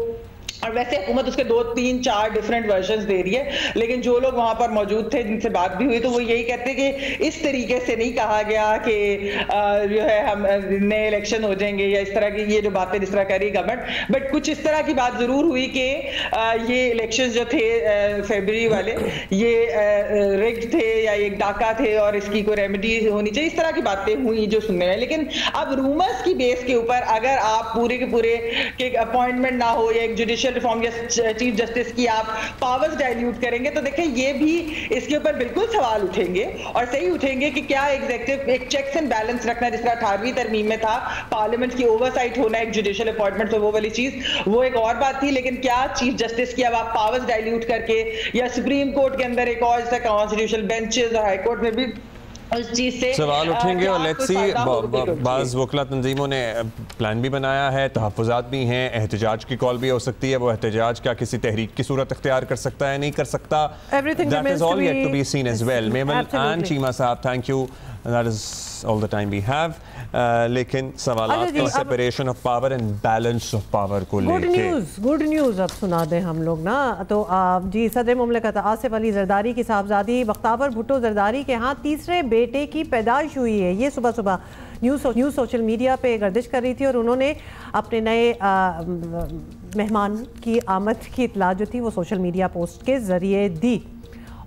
और वैसे हुकूमत उसके 2, 3, 4 डिफरेंट वर्जन्स दे रही है, लेकिन जो लोग वहां पर मौजूद थे जिनसे बात भी हुई तो वो यही कहते हैं कि इस तरीके से नहीं कहा गया कि जो है हम नए इलेक्शन हो जाएंगे या इस तरह की ये जो बातें जिस तरह कर रही है गवर्नमेंट, बट कुछ इस तरह की बात जरूर हुई कि ये इलेक्शन जो थे फरवरी वाले ये रिग्ड थे या एक डाका थे और इसकी कोई रेमेडी होनी चाहिए, इस तरह की बातें हुई जो सुनने में। लेकिन अब रूमर्स की बेस के ऊपर अगर आप पूरे के पूरे अपॉइंटमेंट ना हो या एक जुडिशियल रिफॉर्म या चीफ जस्टिस की आप पावर्स डाइल्यूट करेंगे तो देखिए ये भी इसके ऊपर बिल्कुल सवाल उठेंगे और सही उठेंगे कि क्या एग्जीक्यूटिव एक चेक्स एंड बैलेंस रखना जिस तरह 18वीं तरमीम में था, पार्लियामेंट की ओवरसाइट होना एक जुडिशियल अपॉइंटमेंट से वो वाली चीज वो एक और बात थी, लेकिन क्या चीफ जस्टिस की अब आप पावर्स डाइल्यूट करके या सुप्रीम कोर्ट के अंदर एक और जैसा कॉन्स्टिट्यूशनल बेंचेस और हाई कोर्ट में भी उस चीज से सवाल उठेंगे और लेट्स सी बाज़ वकला तंजीमों ने प्लान भी बनाया है, तहफ़्फ़ुज़ात भी हैं, एहतजाज की कॉल भी हो सकती है, वो एहतजाज क्या किसी तहरीक की सूरत इख्तियार कर सकता है, नहीं कर सकता, that is all yet to be seen as well. मेमल एंड चीमा साहब, thank you, that is all the time we have. लेकिन सवालात की separation of power and balance of power को लेके गुड न्यूज़ अब सुना दें हम लोग ना, तो जी सदर मुमलिकत आसिफ अली जरदारी की साहबजादी बख्तावर भुट्टो जरदारी के यहाँ तीसरे बेटे की पैदाइश हुई है। ये सुबह सुबह न्यूज़ सोशल मीडिया पे गर्दिश कर रही थी और उन्होंने अपने नए मेहमान की आमद की इतला जो थी वो सोशल मीडिया पोस्ट के ज़रिए दी।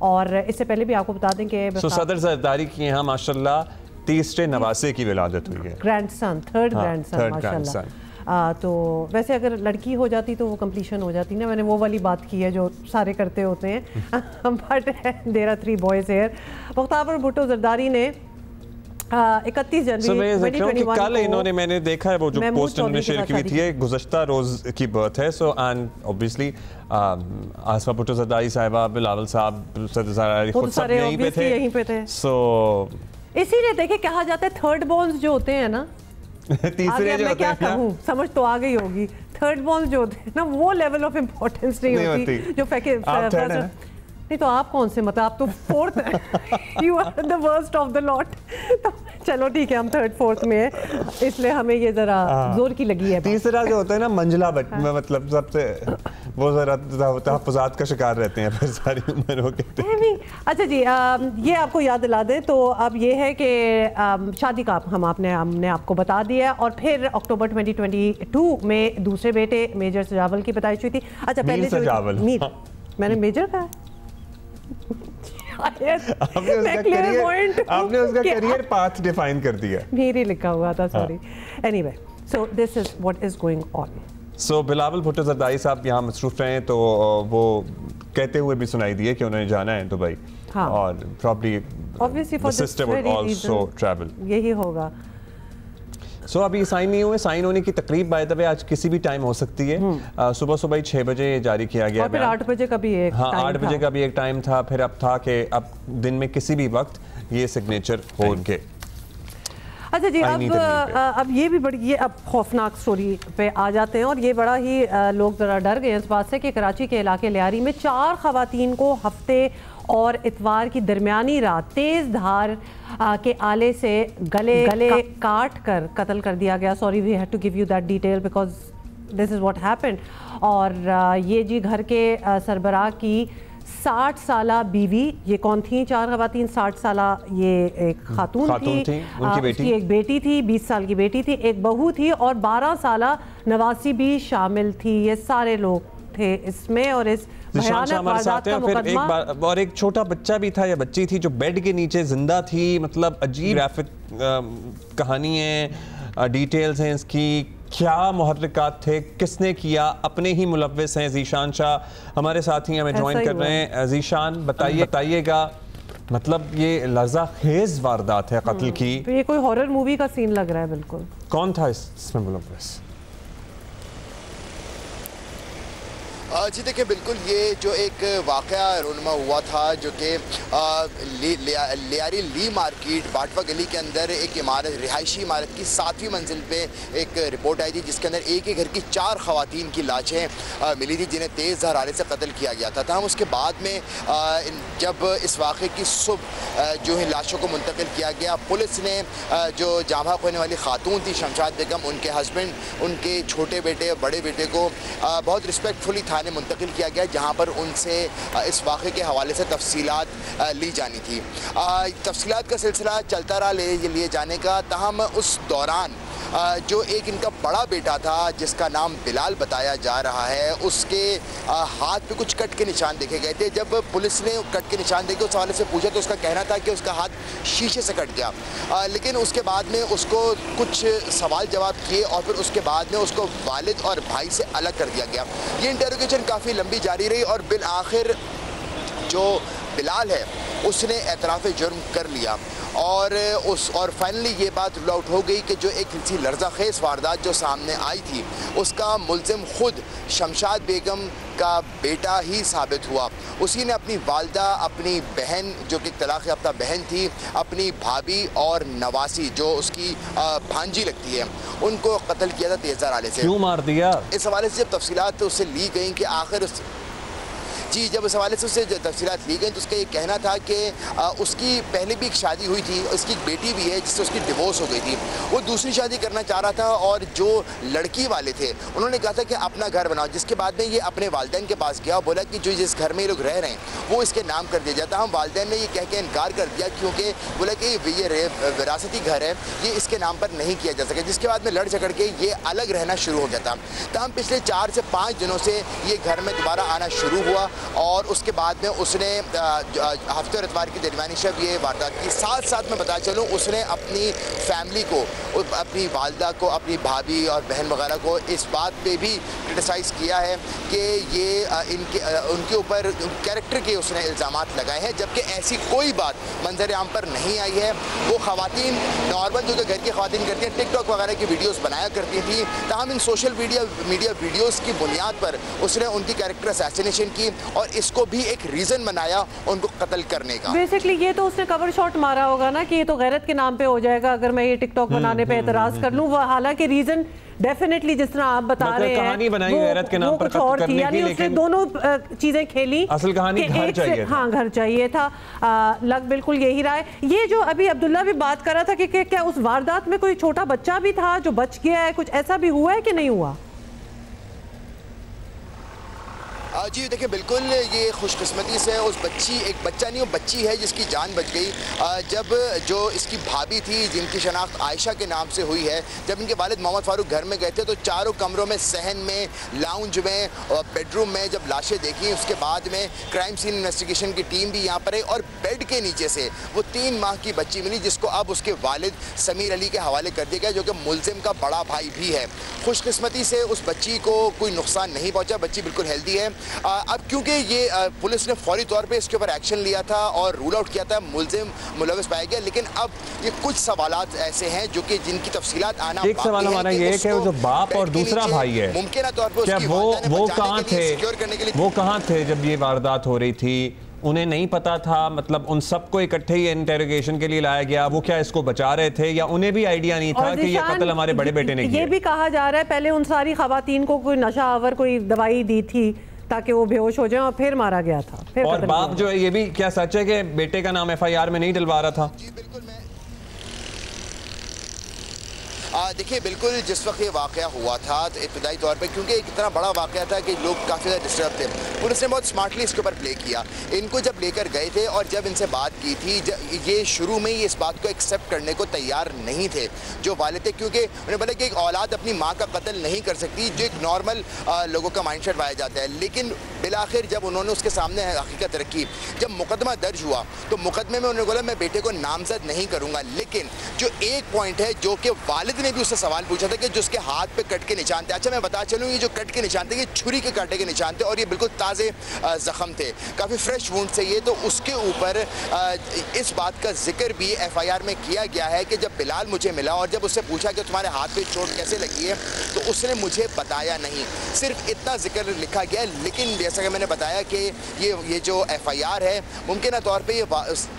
और इससे पहले भी आपको बता दें कि सदर जरदारी की यहाँ माशाल्लाह तीसरे नवासे की विलादत हुई है, ग्रैंडसन, थर्ड ग्रैंडसन माशाल्लाह। तो वैसे अगर लड़की हो जाती तो वो कंप्लीशन हो जाती ना, मैंने वो वाली बात की है जो सारे करते होते हैं but there are 3 boys here. Bakhtawar Bhutto Zardari ने 31 जनवरी 2021 कल इन्होंने, मैंने देखा है वो जो पोस्ट इन्होंने शेयर की थी, गुज़श्ता रोज की बर्थ है, so and obviously Asifa Bhutto Zardari साहिबा, बिलावल साहब, खुद सब यहीं पे थे, सो इसीलिए देखे कहा जाता है थर्ड बॉन्स जो होते हैं ना तीसरे जो होते हैं ना, समझ तो आ गई होगी, थर्ड बॉन्स जो होते हैं ना वो लेवल ऑफ इम्पोर्टेंस नहीं होती जो नहीं तो आप कौन से, मतलब आप तो fourth you are the worst of the lot. तो चलो ठीक है हम थर्ड फोर्थ में है, इसलिए हमें ये जरा जोर की लगी है। तीसरा जो होता है ना मंजिला मतलब सबसे वो जरा तहफ़्फ़ुज़ात का शिकार रहते हैं फिर सारी उम्र हो के। अच्छा जी, ये आपको याद दिला दें तो अब ये है कि शादी का हमने आपको बता दिया और फिर अक्टूबर 2022 में दूसरे बेटे मेजर सजावल की पैदाइश हुई थी। अच्छा पहले मीर मैंने मेजर कहा आपने उसका करियर पाथ डिफाइन कर दिया, मेरी लिखा हुआ था, sorry. Anyway, so this is what is going on. So Bilawal Bhutto Zardari साहब यहाँ मसरूफ रहे तो वो कहते हुए भी सुनाई दिए कि उन्होंने जाना है दुबई, हाँ। और probably obviously for this very also travel, यही होगा। सो अभी साइन नहीं हुए, साइन होने की तकरीब बाय द वे आज किसी भी टाइम हो सकती है। सुबह सुबह 6 बजे जारी किया गया, और फिर 8 बजे का भी एक हाँ 8 बजे का भी एक टाइम था, फिर अब था कि अब दिन में किसी भी वक्त ये सिग्नेचर होंगे। अच्छा जी, अब ये भी बड़ी, ये अब खौफनाक स्टोरी पे आ जाते हैं और ये बड़ा ही लोग ज़रा डर गए इस बात से कि कराची के इलाके लियारी में 4 ख़वातीन को हफ्ते और इतवार की दरमियानी रात तेज़ धार के आले से गले काट कर कत्ल कर दिया गया। Sorry we had to give you that detail because this is what happened. और ये जी घर के सरबराह की 60 साला बीवी, ये कौन थी 4 ख़वातीन, 60 साला ये एक खातून थी, उसकी एक बेटी थी, 20 साल की बेटी थी, एक बहू थी और 12 साला नवासी भी शामिल थी। ये सारे लोग थे इसमें और इस भयानक वारदात का मुकदमा। और एक छोटा बच्चा भी था या बच्ची थी जो बेड के नीचे जिंदा थी। मतलब अजीब ग्राफिक कहानी है, डिटेल्स हैं इसकी, क्या मुहर्रिकात थे, किसने किया, अपने ही मुलव्विस हैं ज़ीशान शाह हमारे साथ ही हमें ज्वाइन कर रहे हैं। ज़ीशान बताइएगा, मतलब ये लर्ज़ा खेज वारदात है कत्ल की, तो ये कोई हॉरर मूवी का सीन लग रहा है बिल्कुल। कौन था इसमें मुलव्विस? जी देखिए, बिल्कुल ये जो एक वाक़या रोनमा हुआ था जो कि लियारी ली मार्केट बाटवा गली के अंदर एक इमारत, रिहायशी इमारत की 7वीं मंजिल पे एक रिपोर्ट आई थी जिसके अंदर एक ही घर की 4 ख़वातीन की लाशें मिली थी जिन्हें तेज़ धार से कत्ल किया गया था। हम उसके बाद में जब इस वाक़े की सुबह जो है लाशों को मुंतकिल किया गया, पुलिस ने जो जामा खोने वाली खातून थी शमशाद बेगम, उनके हस्बैंड, उनके छोटे बेटे, बड़े बेटे को बहुत रिस्पेक्टफुली थाने मुंतकिल किया गया जहां पर उनसे इस वाक़े के हवाले से तफसीलात ली जानी थी। तफसीलात का सिलसिला चलता रहा लिए जाने का। तहम उस दौरान जो एक इनका बड़ा बेटा था जिसका नाम बिलाल बताया जा रहा है, उसके हाथ पे कुछ कट के निशान देखे गए थे। जब पुलिस ने कट के निशान देखे उस हवाले से पूछा तो उसका कहना था कि उसका हाथ शीशे से कट गया। लेकिन उसके बाद में उसको कुछ सवाल जवाब किए और फिर उसके बाद में उसको वालिद और भाई से अलग कर दिया गया। ये इंटरोगेशन काफ़ी लंबी जारी रही और बिल आखिर जो बिलाल है उसने एतराफ़ जुर्म कर लिया और फाइनली ये बात रूल आउट हो गई कि जो एक किसी लर्ज़ाखेज़ वारदात जो सामने आई थी उसका मुल्ज़िम ख़ुद शमशाद बेगम का बेटा ही साबित हुआ। उसी ने अपनी वालदा, अपनी बहन जो कि तलाक़ याफ्ता बहन थी, अपनी भाभी और नवासी जो उसकी भांजी लगती है, उनको कत्ल किया था तेज़धार आले से। क्यों मार दिया? इस हवाले से जब तफसीलात उससे ली गई कि आखिर जब इस हवाले से उससे तफसीलात ली गई तो उसका ये कहना था कि उसकी पहले भी एक शादी हुई थी, उसकी एक बेटी भी है जिससे उसकी डिवोर्स हो गई थी। वो दूसरी शादी करना चाह रहा था और जो लड़की वाले थे उन्होंने कहा था कि अपना घर बनाओ, जिसके बाद में ये अपने वालिदैन के पास गया और बोला कि जो जिस घर में ये लोग रह रहे हैं वो इसके नाम कर दिया जाता। हम वालिदैन ने ये कह के इनकार कर दिया क्योंकि बोला कि ये विरासती घर है, ये इसके नाम पर नहीं किया जा सके। जिसके बाद में लड़ झगड़ के ये अलग रहना शुरू हो गया था। तो हम पिछले 4 से 5 दिनों से ये घर में दोबारा आना शुरू हुआ और उसके बाद में उसने हफ्ते और इतवार की दरमियानी शब ये वारदात की। साथ में बता चलूँ उसने अपनी फैमिली को, अपनी वालदा को, अपनी भाभी और बहन वगैरह को इस बात पे भी क्रिटिसाइज़ किया है कि ये उनके ऊपर कैरेक्टर के उसने इल्ज़ामात लगाए हैं, जबकि ऐसी कोई बात मंजर आम पर नहीं आई है। वो ख़वातीन नॉर्मल जो घर की ख़वातीन करती हैं, टिकटॉक वगैरह की वीडियोज़ बनाया करती थी। तमाम इन सोशल मीडिया वीडियोज़ की बुनियाद पर उसने उनकी कैरेक्टर असैसिनेशन की और इसको भी एक रीजन बनाया उनको कत्ल करने का। बेसिकली ये तो उसने कवर शॉट मारा होगा ना कि ये तो गैरत के नाम पे हो जाएगा अगर मैं ये टिकटॉक बनाने पे एतराज कर लूं। हालांकि रीजन डेफिनेटली जिस तरह आप बता रहे हैं कहानी बनाई गैरत के नाम पर कत्ल करने की, यानी उसने दोनों चीजें खेली। असल कहानी घर चाहिए था। हाँ, घर चाहिए था। लग बिल्कुल यही रहा है। ये जो अभी अब्दुल्ला भी बात कर रहा था कि क्या उस वारदात में कोई छोटा बच्चा भी था जो बच गया है, कुछ ऐसा भी हुआ है कि नहीं हुआ? जी देखिए, बिल्कुल ये खुशकिस्मती से उस एक बच्चा नहीं, वो बच्ची है जिसकी जान बच गई। जब जो इसकी भाभी थी जिनकी शनाख्त आयशा के नाम से हुई है, जब इनके वालिद मोहम्मद फारूक घर में गए थे तो चारों कमरों में, सहन में, लाउंज में और बेडरूम में जब लाशें देखी, उसके बाद में क्राइम सीन इन्वेस्टिगेशन की टीम भी यहाँ पर आई और बेड के नीचे से वो 3 माह की बच्ची मिली जिसको अब उसके वालिद समीर अली के हवाले कर दिया गया जो कि मुल्जिम का बड़ा भाई भी है। खुशकिस्मती से उस बच्ची को कोई नुकसान नहीं पहुँचा, बच्ची बिल्कुल हेल्दी है। अब क्योंकि ये पुलिस ने फौरी तौर पे इसके ऊपर एक्शन लिया था और रूल आउट किया था, मुल्जिम मुलविस पाया गया, लेकिन अब ये कुछ सवालात ऐसे हैं जो कि जिनकी तफसीलात आना। एक सवाल हमारा ये है कि वो जो बाप और दूसरा भाई है, मुमकिन तौर पर क्या वो कहाँ थे? वो कहाँ थे जब ये वारदात हो रही थी? उन्हें नहीं पता था? मतलब उन सबको इकट्ठे ही इंटेरोगेशन के लिए लाया गया, वो क्या इसको बचा रहे थे या उन्हें भी आइडिया नहीं था कि ये कत्ल हमारे बड़े बेटे ने किया? ये भी कहा जा रहा है पहले उन सारी खवातीन को कोई नशा आवर कोई दवाई दी थी ताकि वो बेहोश हो जाए और फिर मारा गया था। फिर और बाप जो है ये भी क्या सच है कि बेटे का नाम FIR में नहीं डलवा रहा था? जी बिल्कुल। देखिए, बिल्कुल जिस वक्त ये वाक़या हुआ था तो इब्तदाई तौर पे क्योंकि एक इतना बड़ा वाक़या था कि लोग काफ़ी ज़्यादा डिस्टर्ब थे, पुलिस ने बहुत स्मार्टली इसके ऊपर प्ले किया। इनको जब लेकर गए थे और जब इनसे बात की थी, ये शुरू में ही इस बात को एक्सेप्ट करने को तैयार नहीं थे जो वालिद थे, क्योंकि उन्हें बोला कि एक औलाद अपनी माँ का कत्ल नहीं कर सकती, जो एक नॉर्मल लोगों का माइंड सेट पाया जाता है। लेकिन बिलाखिर जब उन्होंने उसके सामने हकीकत रखी, जब मुकदमा दर्ज हुआ तो मुकदमे में उन्होंने बोला मैं बेटे को नामजद नहीं करूँगा, लेकिन जो एक पॉइंट है जो कि वालिद ने भी उससे सवाल पूछा था कि जो उसके हाथ पे कट के निशान थे। अच्छा मैं बता चलूँ, ये जो कट के निशान थे ये छुरी के कांटे के निशान थे और ये बिल्कुल ताज़े ज़ख्म थे, काफ़ी फ्रेश वुंड से ये। तो उसके ऊपर इस बात का जिक्र भी FIR में किया गया है कि जब बिलाल मुझे मिला और जब उससे पूछा कि तुम्हारे हाथ पे चोट कैसे लगी है तो उसने मुझे बताया नहीं, सिर्फ इतना जिक्र लिखा गया है। लेकिन जैसा कि मैंने बताया कि ये जो FIR है मुमकिन तौर पे ये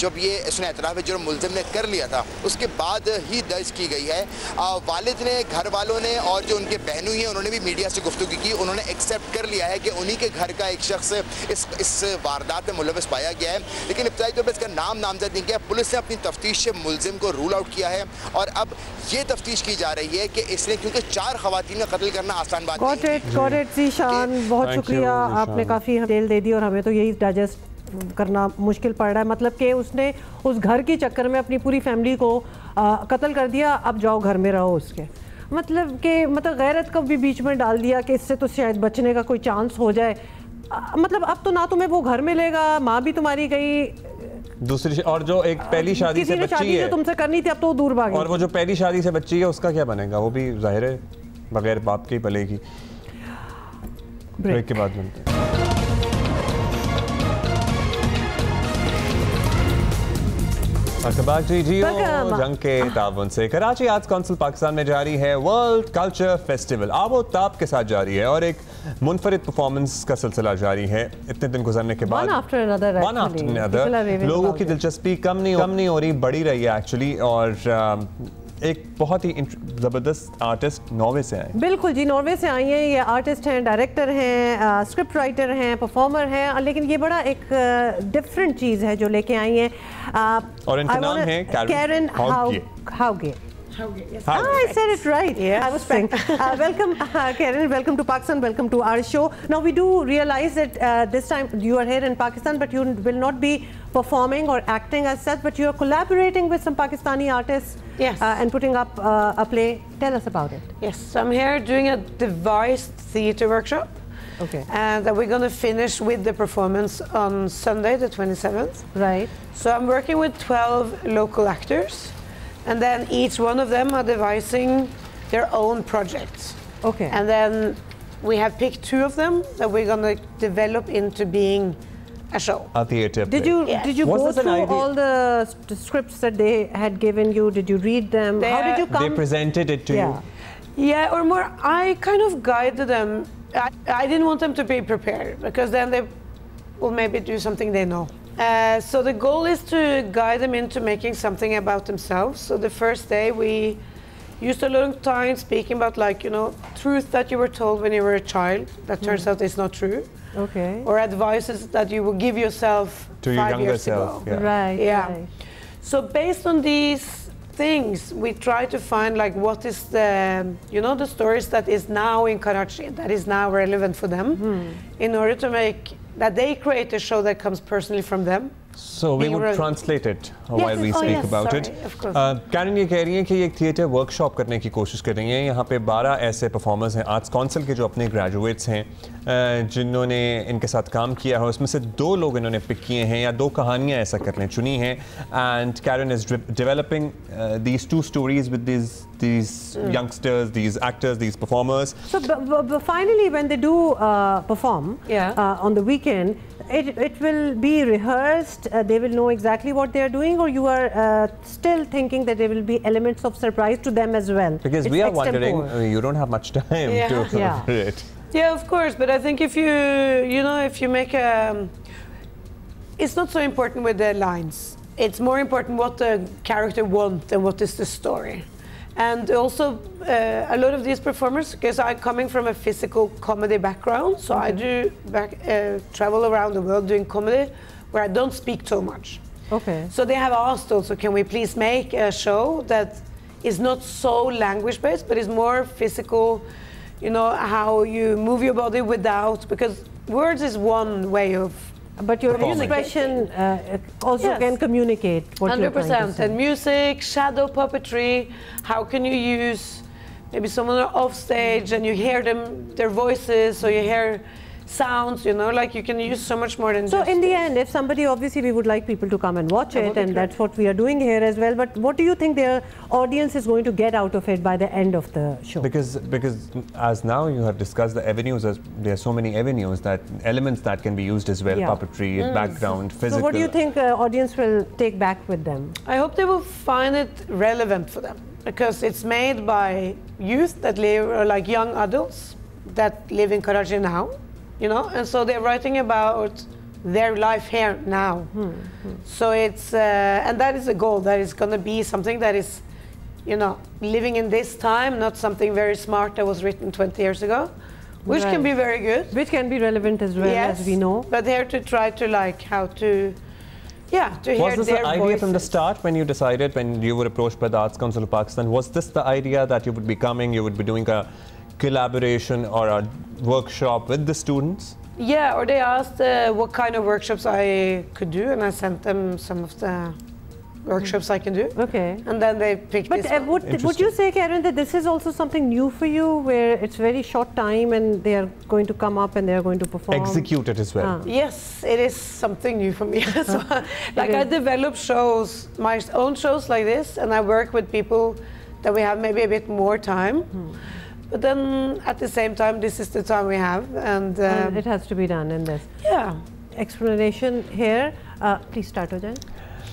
जब ये इसने एतराफ़ जुर्म मुल्ज़िम ने कर लिया था उसके बाद ही दर्ज की गई है। वालिद ने, घर वालों ने और जो उनके बहनोई हैं उन्होंने भी मीडिया से गुफ्तगू की। उन्होंने एक्सेप्ट कर लिया है कि उन्हीं के घर का एक शख्स इस वारदात में मुलविस पाया गया है, लेकिन इब्तदाई तौर पर इसका नाम नामजद नहीं किया। पुलिस ने अपनी तफ्तीश से मुल्ज़िम को रूल आउट किया है और अब ये तफ्तीश की जा रही है कि इसने, क्योंकि 4 ख़वातीन का कत्ल करना आसान बात नहीं है। ज़ीशान, बहुत शुक्रिया, आपने काफ़ी डिटेल दे दी और हमें तो यही डाइजेस्ट करना मुश्किल पड़ रहा है। मतलब कि उसने उस घर के चक्कर में अपनी पूरी फैमिली को कत्ल कर दिया, अब जाओ घर में रहो उसके। मतलब गैरत को भी बीच में डाल दिया कि इससे तो शायद बचने का कोई चांस हो जाए। मतलब अब तो ना तुम्हें वो घर मिलेगा, माँ भी तुम्हारी गई, दूसरी और जो एक पहली शादी से बच्ची है तुमसे करनी थी अब तो दूर भागी, और वो जो पहली शादी से बच्ची है उसका क्या बनेगा? वो भी जाहिर है बगैर बाप के ही पलेगी। ब्रेक के बाद मिलते हैं। जंग के ताबन से कराची आर्ट्स काउंसिल पाकिस्तान में जारी है वर्ल्ड कल्चर फेस्टिवल, आबो ताब के साथ जारी है और एक मुनफरिद परफॉर्मेंस का सिलसिला जारी है। इतने दिन गुजरने के बाद वन आफ्टर अनदर लोगों की दिलचस्पी कम नहीं हो रही, बढ़ी रही है एक्चुअली। और एक बहुत ही ज़बरदस्त आर्टिस्ट नॉर्वे से आए। बिल्कुल जी, नॉर्वे से आई हैं। ये आर्टिस्ट हैं, डायरेक्टर हैं, स्क्रिप्ट राइटर हैं, परफॉर्मर हैं, लेकिन ये बड़ा एक डिफरेंट चीज़ है जो लेके आई हैं। और इनका नाम है Karen हाउगे। Yes. I said it right. Yes. I was trying. Welcome, Karen. Welcome to Pakistan. Welcome to our show. Now we do realize that this time you are here in Pakistan, but you will not be performing or acting as such, but you are collaborating with some Pakistani artists. Yes. And putting up a play. Tell us about it. Yes. So I'm here doing a devised theatre workshop. Okay. And we're going to finish with the performance on Sunday, the 27th. Right. So I'm working with 12 local actors. And then each one of them are devising their own projects. Okay. And then we have picked 2 of them that we're going to develop into being a show. A theatre play. Did you go through all the scripts that they had given you? Did you read them? How did you come? They presented it to you. Yeah, or more, I kind of guided them. I didn't want them to be prepared because then they will maybe do something they know. So the goal is to guide them into making something about themselves. So the first day we used a long time speaking about, like, you know, truth that you were told when you were a child that turns out is not true. Okay. Or advices that you will give yourself to your 5 younger years self. ago. Right. Yeah. Right. So based on these things, we try to find, like, what is the, you know, the stories that is now in Karachi, that is now relevant for them, in order to make that they create a show that comes personally from them. So we would translate it while we speak about it. Karen ये कह रही हैं कि ये एक theatre workshop करने की कोशिश कर रही हैं। यहाँ पे 12 ऐसे परफॉर्मर्स हैं आर्ट्स काउंसिल के जो अपने ग्रेजुएट्स हैं जिन्होंने इनके साथ काम किया है। उसमें से 2 लोग इन्होंने पिक किए हैं या 2 कहानियाँ ऐसा कर लें चुनी हैं। And Karen is developing these 2 stories with these youngsters, these actors, these performers. So finally, when they do perform on the weekend, it will be rehearsed. They will know exactly what they are doing, or you are still thinking that there will be elements of surprise to them as well? Because we are wondering, you don't have much time to it. Yeah, of course. But I think if you make it's not so important with the lines. It's more important what the character wants and what is the story. And also, a lot of these performers, because I'm coming from a physical comedy background, so I do travel around the world doing comedy where I don't speak so much. Okay. So they have asked also, can we please make a show that is not so language-based, but is more physical, you know, how you move your body without, because words is one way of but your expression also can communicate what you're trying to say. And music, shadow puppetry, how can you use maybe someone off stage and you hear them, their voices, so you hear sounds, you know, like you can use so much more than so just in the end, if somebody, obviously we would like people to come and watch it, and that's what we are doing here as well, but what do you think their audience is going to get out of it by the end of the show? Because as now you have discussed the avenues, there are so many avenues, that elements that can be used as well, puppetry, background, physical. So what do you think audience will take back with them? I hope they will find it relevant for them, because it's made by youth that live, or like young adults that live in Karachi now, you know, and so they're writing about their life here now. So it's, and that is a goal, that is going to be something that is, you know, living in this time, not something very smart that was written 20 years ago, which can be very good. Which can be relevant as well, as we know. But here to try to like how to, to hear was this their the idea voices. from the start when you decided, when you were approached by the Arts Council of Pakistan, was this the idea that you would be coming, you would be doing a collaboration or a workshop with the students? Yeah, or they asked what kind of workshops I could do, and I sent them some of the workshops I can do. Okay. And then they picked But this one. would you say, Karen, that this is also something new for you, where it's very short time and they are going to come up and they are going to perform? Execute it as well. Yes, it is something new for me as well. Like I develop shows, my own shows like this, and I work with people that we have maybe a bit more time. But then at the same time, this is the time we have, and it has to be done in this. Yeah. Explanation here. Please start, Ojan.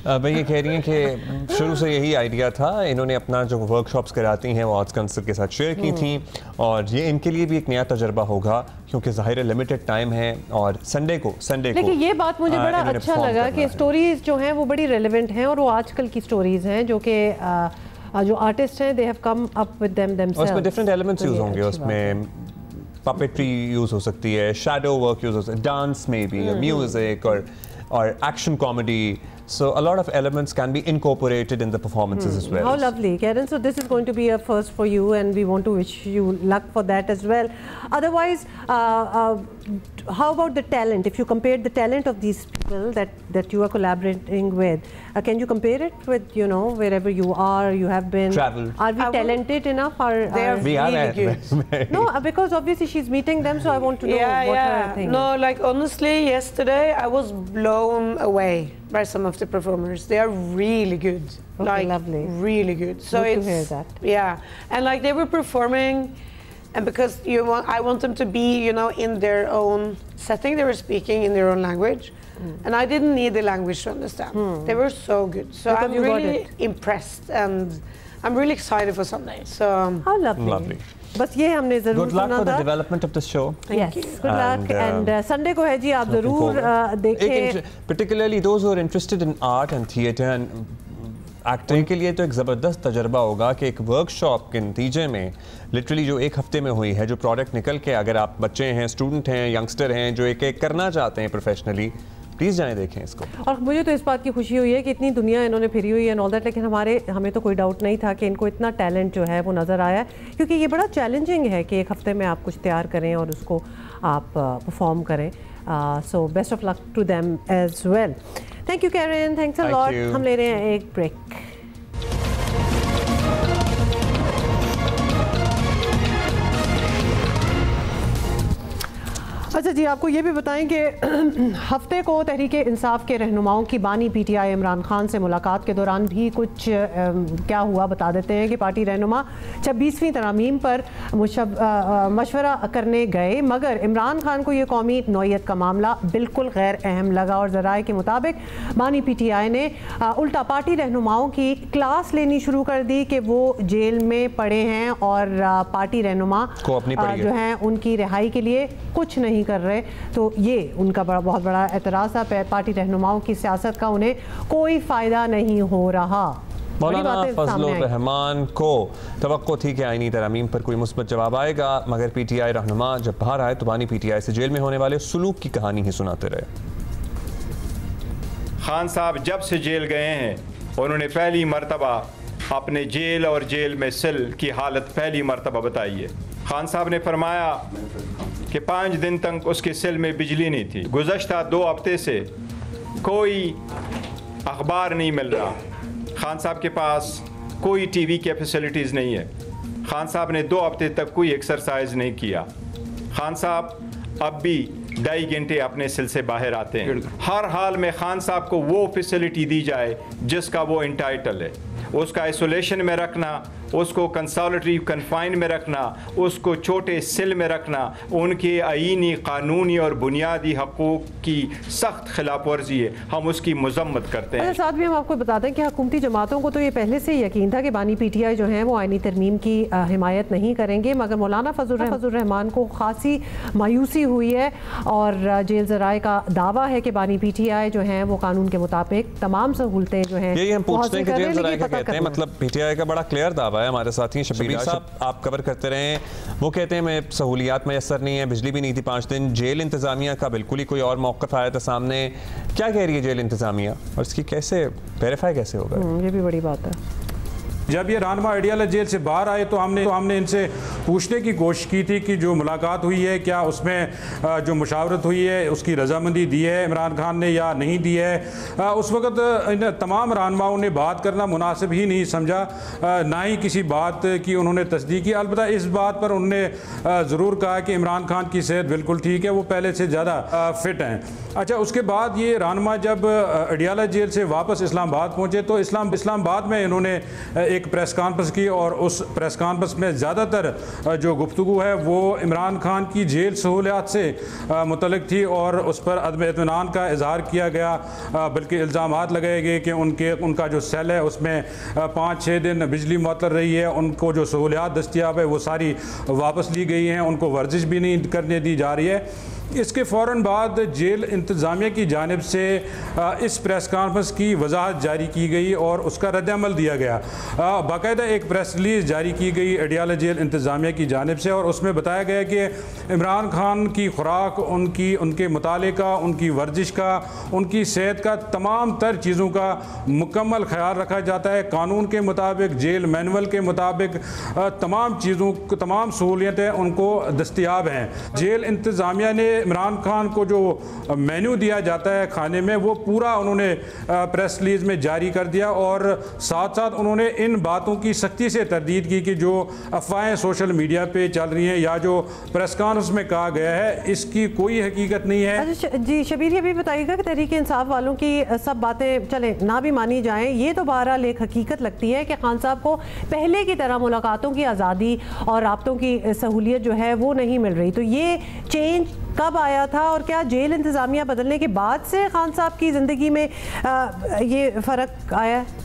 मैं ये कह रही हैं कि शुरू से यही idea था, इन्होंने अपना जो वर्कशॉप्स कराती हैं वो आर्ट्स काउंसिल के साथ शेयर की थी, और ये इनके लिए भी एक नया तजर्बा होगा, क्योंकि ज़ाहिर है लिमिटेड टाइम है, और संडे को लेकिन ये बात मुझे बड़ा अच्छा लगा कि स्टोरीज जो हैं वो बड़ी रेलेवेंट हैं, और वो आजकल की स्टोरीज हैं जो कि जो आर्टिस्ट हैं they have come up with them themselves. उसमें डिफरेंट एलिमेंट्स यूज होंगे, उसमें पपेट्री यूज हो सकती है, शैडो वर्क यूज हो सकता है, डांस में भी, म्यूजिक और action comedy. So a lot of elements can be incorporated in the performances as well. How lovely, Karen. So this is going to be a first for you, and we want to wish you luck for that as well. Otherwise, how about the talent? If you compare the talent of these people that you are collaborating with, can you compare it with, you know, wherever you are, you have been? Travel. Are we talented enough? They are really good. No, because obviously she's meeting them, so I want to know what her thing. No, like honestly, yesterday I was blown away by some of the performers. They are really good. Okay, like lovely. Really good. So Good it's to hear that. Yeah, and like they were performing, and because I want them to be, you know, in their own setting. They were speaking in their own language, and I didn't need the language to understand. They were so good. So Because I'm you got really impressed, and I'm really excited for Sunday. So how lovely. Lovely. बस ये हमने जरूर Good luck सुना for the था. development of the show. Yes, good luck. And Sunday को है जी, आप जरूर देखें. Particularly those who are interested in art and theatre and acting के लिए तो एक ज़बरदस्त तजर्बा होगा कि एक वर्कशॉप के नतीजे में लिटरली जो एक हफ्ते में हुई है, जो प्रोडक्ट निकल के, अगर आप बच्चे हैं, स्टूडेंट हैं, यंगस्टर हैं जो एक करना चाहते हैं प्रोफेशनली, प्लीज़ जाएं देखें इसको. और मुझे तो इस बात की खुशी हुई है कि इतनी दुनिया इन्होंने फिरी हुई है एंड ऑल दैट, लेकिन हमें तो कोई डाउट नहीं था कि इनको इतना टैलेंट जो है वो नज़र आया है, क्योंकि ये बड़ा चैलेंजिंग है कि एक हफ्ते में आप कुछ तैयार करें और उसको आप परफॉर्म करें. So best of luck to them as well. Thank you Karen, thanks a lot. हम ले रहे हैं एक ब्रेक. अच्छा जी, आपको ये भी बताएं कि हफ्ते को तहरीक इंसाफ के रहनुमाओं की बानी पीटीआई इमरान खान से मुलाकात के दौरान भी कुछ क्या हुआ बता देते हैं कि पार्टी रहनुमा 26वीं तरमीम पर मशवरा करने गए, मगर इमरान खान को ये कौमी नौइयत का मामला बिल्कुल गैर अहम लगा और ज़राए के मुताबिक बानी पीटीआई ने उल्टा पार्टी रहनुमाओं की क्लास लेनी शुरू कर दी कि वो जेल में पड़े हैं और पार्टी रहनुमा जो हैं उनकी रिहाई के लिए कुछ नहीं कर रहे. तो ये उनका बहुत बड़ा एतराज़ था. पार्टी रहनुमाओं की सियासत का उन्हें कोई फ़ायदा नहीं हो रहा. मौलाना फजलुर रहमान को तवक्को थी कि आईनी तरमीम पर कोई मुस्बत जवाब आएगा, मगर पीटीआई रहनुमा जब बाहर आए तो बानी पीटीआई से जेल में होने वाले सुलूक की कहानी ही सुनाते रहे. खान साहब जब से जेल गए हैं उन्होंने पहली मरतबा अपने जेल और जेल में सेल की हालत पहली मरतबा बताई है. खान साहब ने फरमाया कि 5 दिन तक उसके सेल में बिजली नहीं थी. गुज़श्ता 2 हफ्ते से कोई अखबार नहीं मिल रहा. खान साहब के पास कोई टीवी की फैसिलिटीज़ नहीं है. खान साहब ने 2 हफ्ते तक कोई एक्सरसाइज नहीं किया. खान साहब अब भी 2.5 घंटे अपने सेल से बाहर आते हैं। हर हाल में खान साहब को वो फैसिलिटी दी जाए जिसका वो इंटाइटल है, उसका आइसोलेशन में रखना, उसको कंसोलिटरी कन्फाइन में रखना, उसको छोटे सेल में रखना, उनके आईनी, कानूनी और बुनियादी हकूक़ की सख्त खिलाफ वर्जी है, हम उसकी मजम्मत करते हैं। साथ में हम आपको बता दें कि हुकूमती जमातों को तो ये पहले से यकीन था कि बानी PTI जो हैं वो आईनी तरमीम की हिमायत नहीं करेंगे, मगर मौलाना फजल रहमान को खासी मायूसी हुई है और जेल ज़राए का दावा है कि बानी PTI जो हैं वो कानून के मुताबिक तमाम सहूलतें जो हैं यही हम पूछते हैं कि जेल ज़राए क्या कहते हैं, मतलब PTI का बड़ा क्लियर दावा है। हमारे साथी शबीर साहब आप कवर करते रहे हैं, वो कहते हैं मैं सहूलियात मैसर नहीं है, बिजली भी नहीं थी 5 दिन। जेल इंतजामिया का बिल्कुल ही कोई और मौक़िफ़ आया था सामने, क्या कह रही है जेल इंतजामिया और इसकी कैसे वेरीफाई कैसे होगा? ये भी बड़ी बात है। जब ये रहनुमा अडियाला जेल से बाहर आए तो हमने इनसे पूछने की कोशिश की थी कि जो मुलाकात हुई है क्या उसमें जो मुशावरत हुई है उसकी रजामंदी दी है इमरान खान ने या नहीं दी है। उस वक्त इन तमाम रहनुमाओं ने बात करना मुनासिब ही नहीं समझा, ना ही किसी बात की उन्होंने तस्दीक की। अलबत्ता इस बात पर उन्होंने ज़रूर कहा कि इमरान खान की सेहत बिल्कुल ठीक है, वो पहले से ज़्यादा फिट हैं। अच्छा, उसके बाद ये रहनुमा जब अडियाला जेल से वापस इस्लामाबाद पहुँचे तो इस्लामाबाद में इन्होंने एक प्रेस कॉन्फ्रेंस की और उस प्रेस कॉन्फ्रेंस में ज़्यादातर जो गुफ्तगू है वो इमरान खान की जेल सहूलियात से मुतल्लिक थी और उस पर अदम इत्मीनान का इजहार किया गया, बल्कि इल्ज़ामात लगाए गए कि उनका जो सेल है उसमें 5-6 दिन बिजली मुअत्तल रही है, उनको जो सहूलियात दस्तियाब है वो सारी वापस ली गई हैं, उनको वर्जिश भी नहीं करने दी जा रही है। इसके फ़ौरन बाद जेल इंतज़ामिया की जानिब से इस प्रेस कॉन्फ्रेंस की वजाहत जारी की गई और उसका रद्द-ए-अमल दिया गया। बाकायदा एक प्रेस रिलीज़ जारी की गई अडियाला जेल इंतज़ामिया की जानिब से और उसमें बताया गया कि इमरान खान की खुराक, उनके मुताले का, उनकी वर्जिश का, उनकी सेहत का, तमाम तर चीज़ों का मुकम्मल ख्याल रखा जाता है। कानून के मुताबिक, जेल मैनुअल के मुताबिक तमाम चीज़ों, तमाम सहूलियतें उनको दस्तियाब हैं। जेल इंतज़ामिया ने इमरान खान को जो मेन्यू दिया जाता है खाने में वो पूरा उन्होंने प्रेस रिलीज में जारी कर दिया और साथ साथ उन्होंने इन बातों की सख्ती से तरदीद की कि जो अफवाहें सोशल मीडिया पे चल रही हैं या जो प्रेस कॉन्फ्रेंस में कहा गया है इसकी कोई हकीकत नहीं है। अच्छा जी शबीर, ये भी बताइएगा कि तहरीक इंसाफ वालों की सब बातें चले ना भी मानी जाएं, ये तो बहरहाल एक हकीकत लगती है कि खान साहब को पहले की तरह मुलाकातों की आज़ादी और राब्तों की सहूलियत जो है वो नहीं मिल रही। तो ये चेंज कब आया था और क्या जेल इंतज़ामिया बदलने के बाद से खान साहब की ज़िंदगी में ये फ़र्क आया है?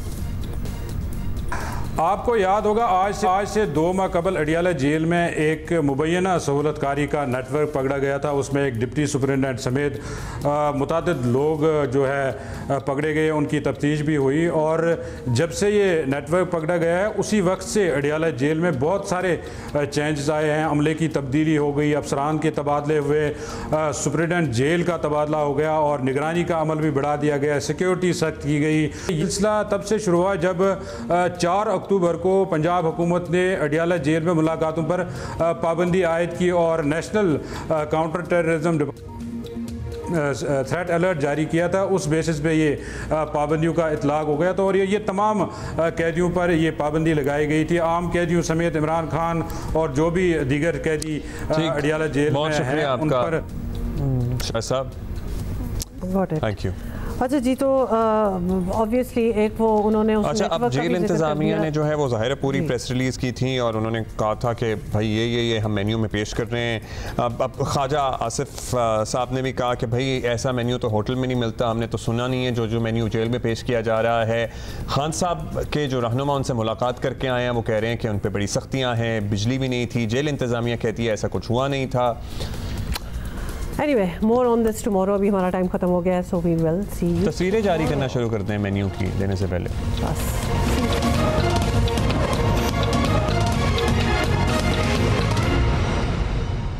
आपको याद होगा आज से 2 माह कबल अडियाला जेल में एक मुबैना सहूलतकारी का नेटवर्क पकड़ा गया था। उसमें एक डिप्टी सुपरिटेंडेंट समेत मुतादिद लोग जो है पकड़े गए, उनकी तफ्तीश भी हुई और जब से ये नेटवर्क पकड़ा गया है उसी वक्त से अडियाला जेल में बहुत सारे चेंजेस आए हैं। अमले की तब्दीली हो गई, अफसरान के तबादले हुए, सुपरिटेंडेंट जेल का तबादला हो गया और निगरानी का अमल भी बढ़ा दिया गया, सिक्योरिटी सख्त की गई। ये सिलसिला तब से शुरू हुआ जब 4 अक्टूबर को पंजाब हुकूमत ने अडियाला जेल में मुलाकातों पर पाबंदी आयद की और national counter terrorism threat alert जारी किया था। उस बेसिस पे ये पाबंदियों का इतलाक हो गया था और ये तमाम कैदियों पर ये पाबंदी लगाई गई थी, आम कैदियों समेत इमरान खान और जो भी दीगर कैदी अडियाला जेल में हैं उन पर। Thank you. अच्छा जी, तो ऑब्वियसली एक वो उन्होंने अच्छा अब जेल इंतज़ामिया ने जो है वो ज़ाहिर पूरी प्रेस रिलीज़ की थी और उन्होंने कहा था कि भाई ये हम मेन्यू में पेश कर रहे हैं। अब ख्वाजा आसिफ साहब ने भी कहा कि भाई ऐसा मेन्यू तो होटल में नहीं मिलता, हमने तो सुना नहीं है जो मेन्यू जेल में पेश किया जा रहा है। खान साहब के जो रहनुमा उनसे मुलाकात करके आए हैं वो कह रहे हैं कि उन पर बड़ी सख्तियाँ हैं, बिजली भी नहीं थी, जेल इंतज़ामिया कहती है ऐसा कुछ हुआ नहीं था। Anyway, more on this tomorrow। अभी हमारा टाइम खत्म हो गया है, so we will see you। तस्वीरें जारी करना शुरू करते हैं मेन्यू की देने से पहले।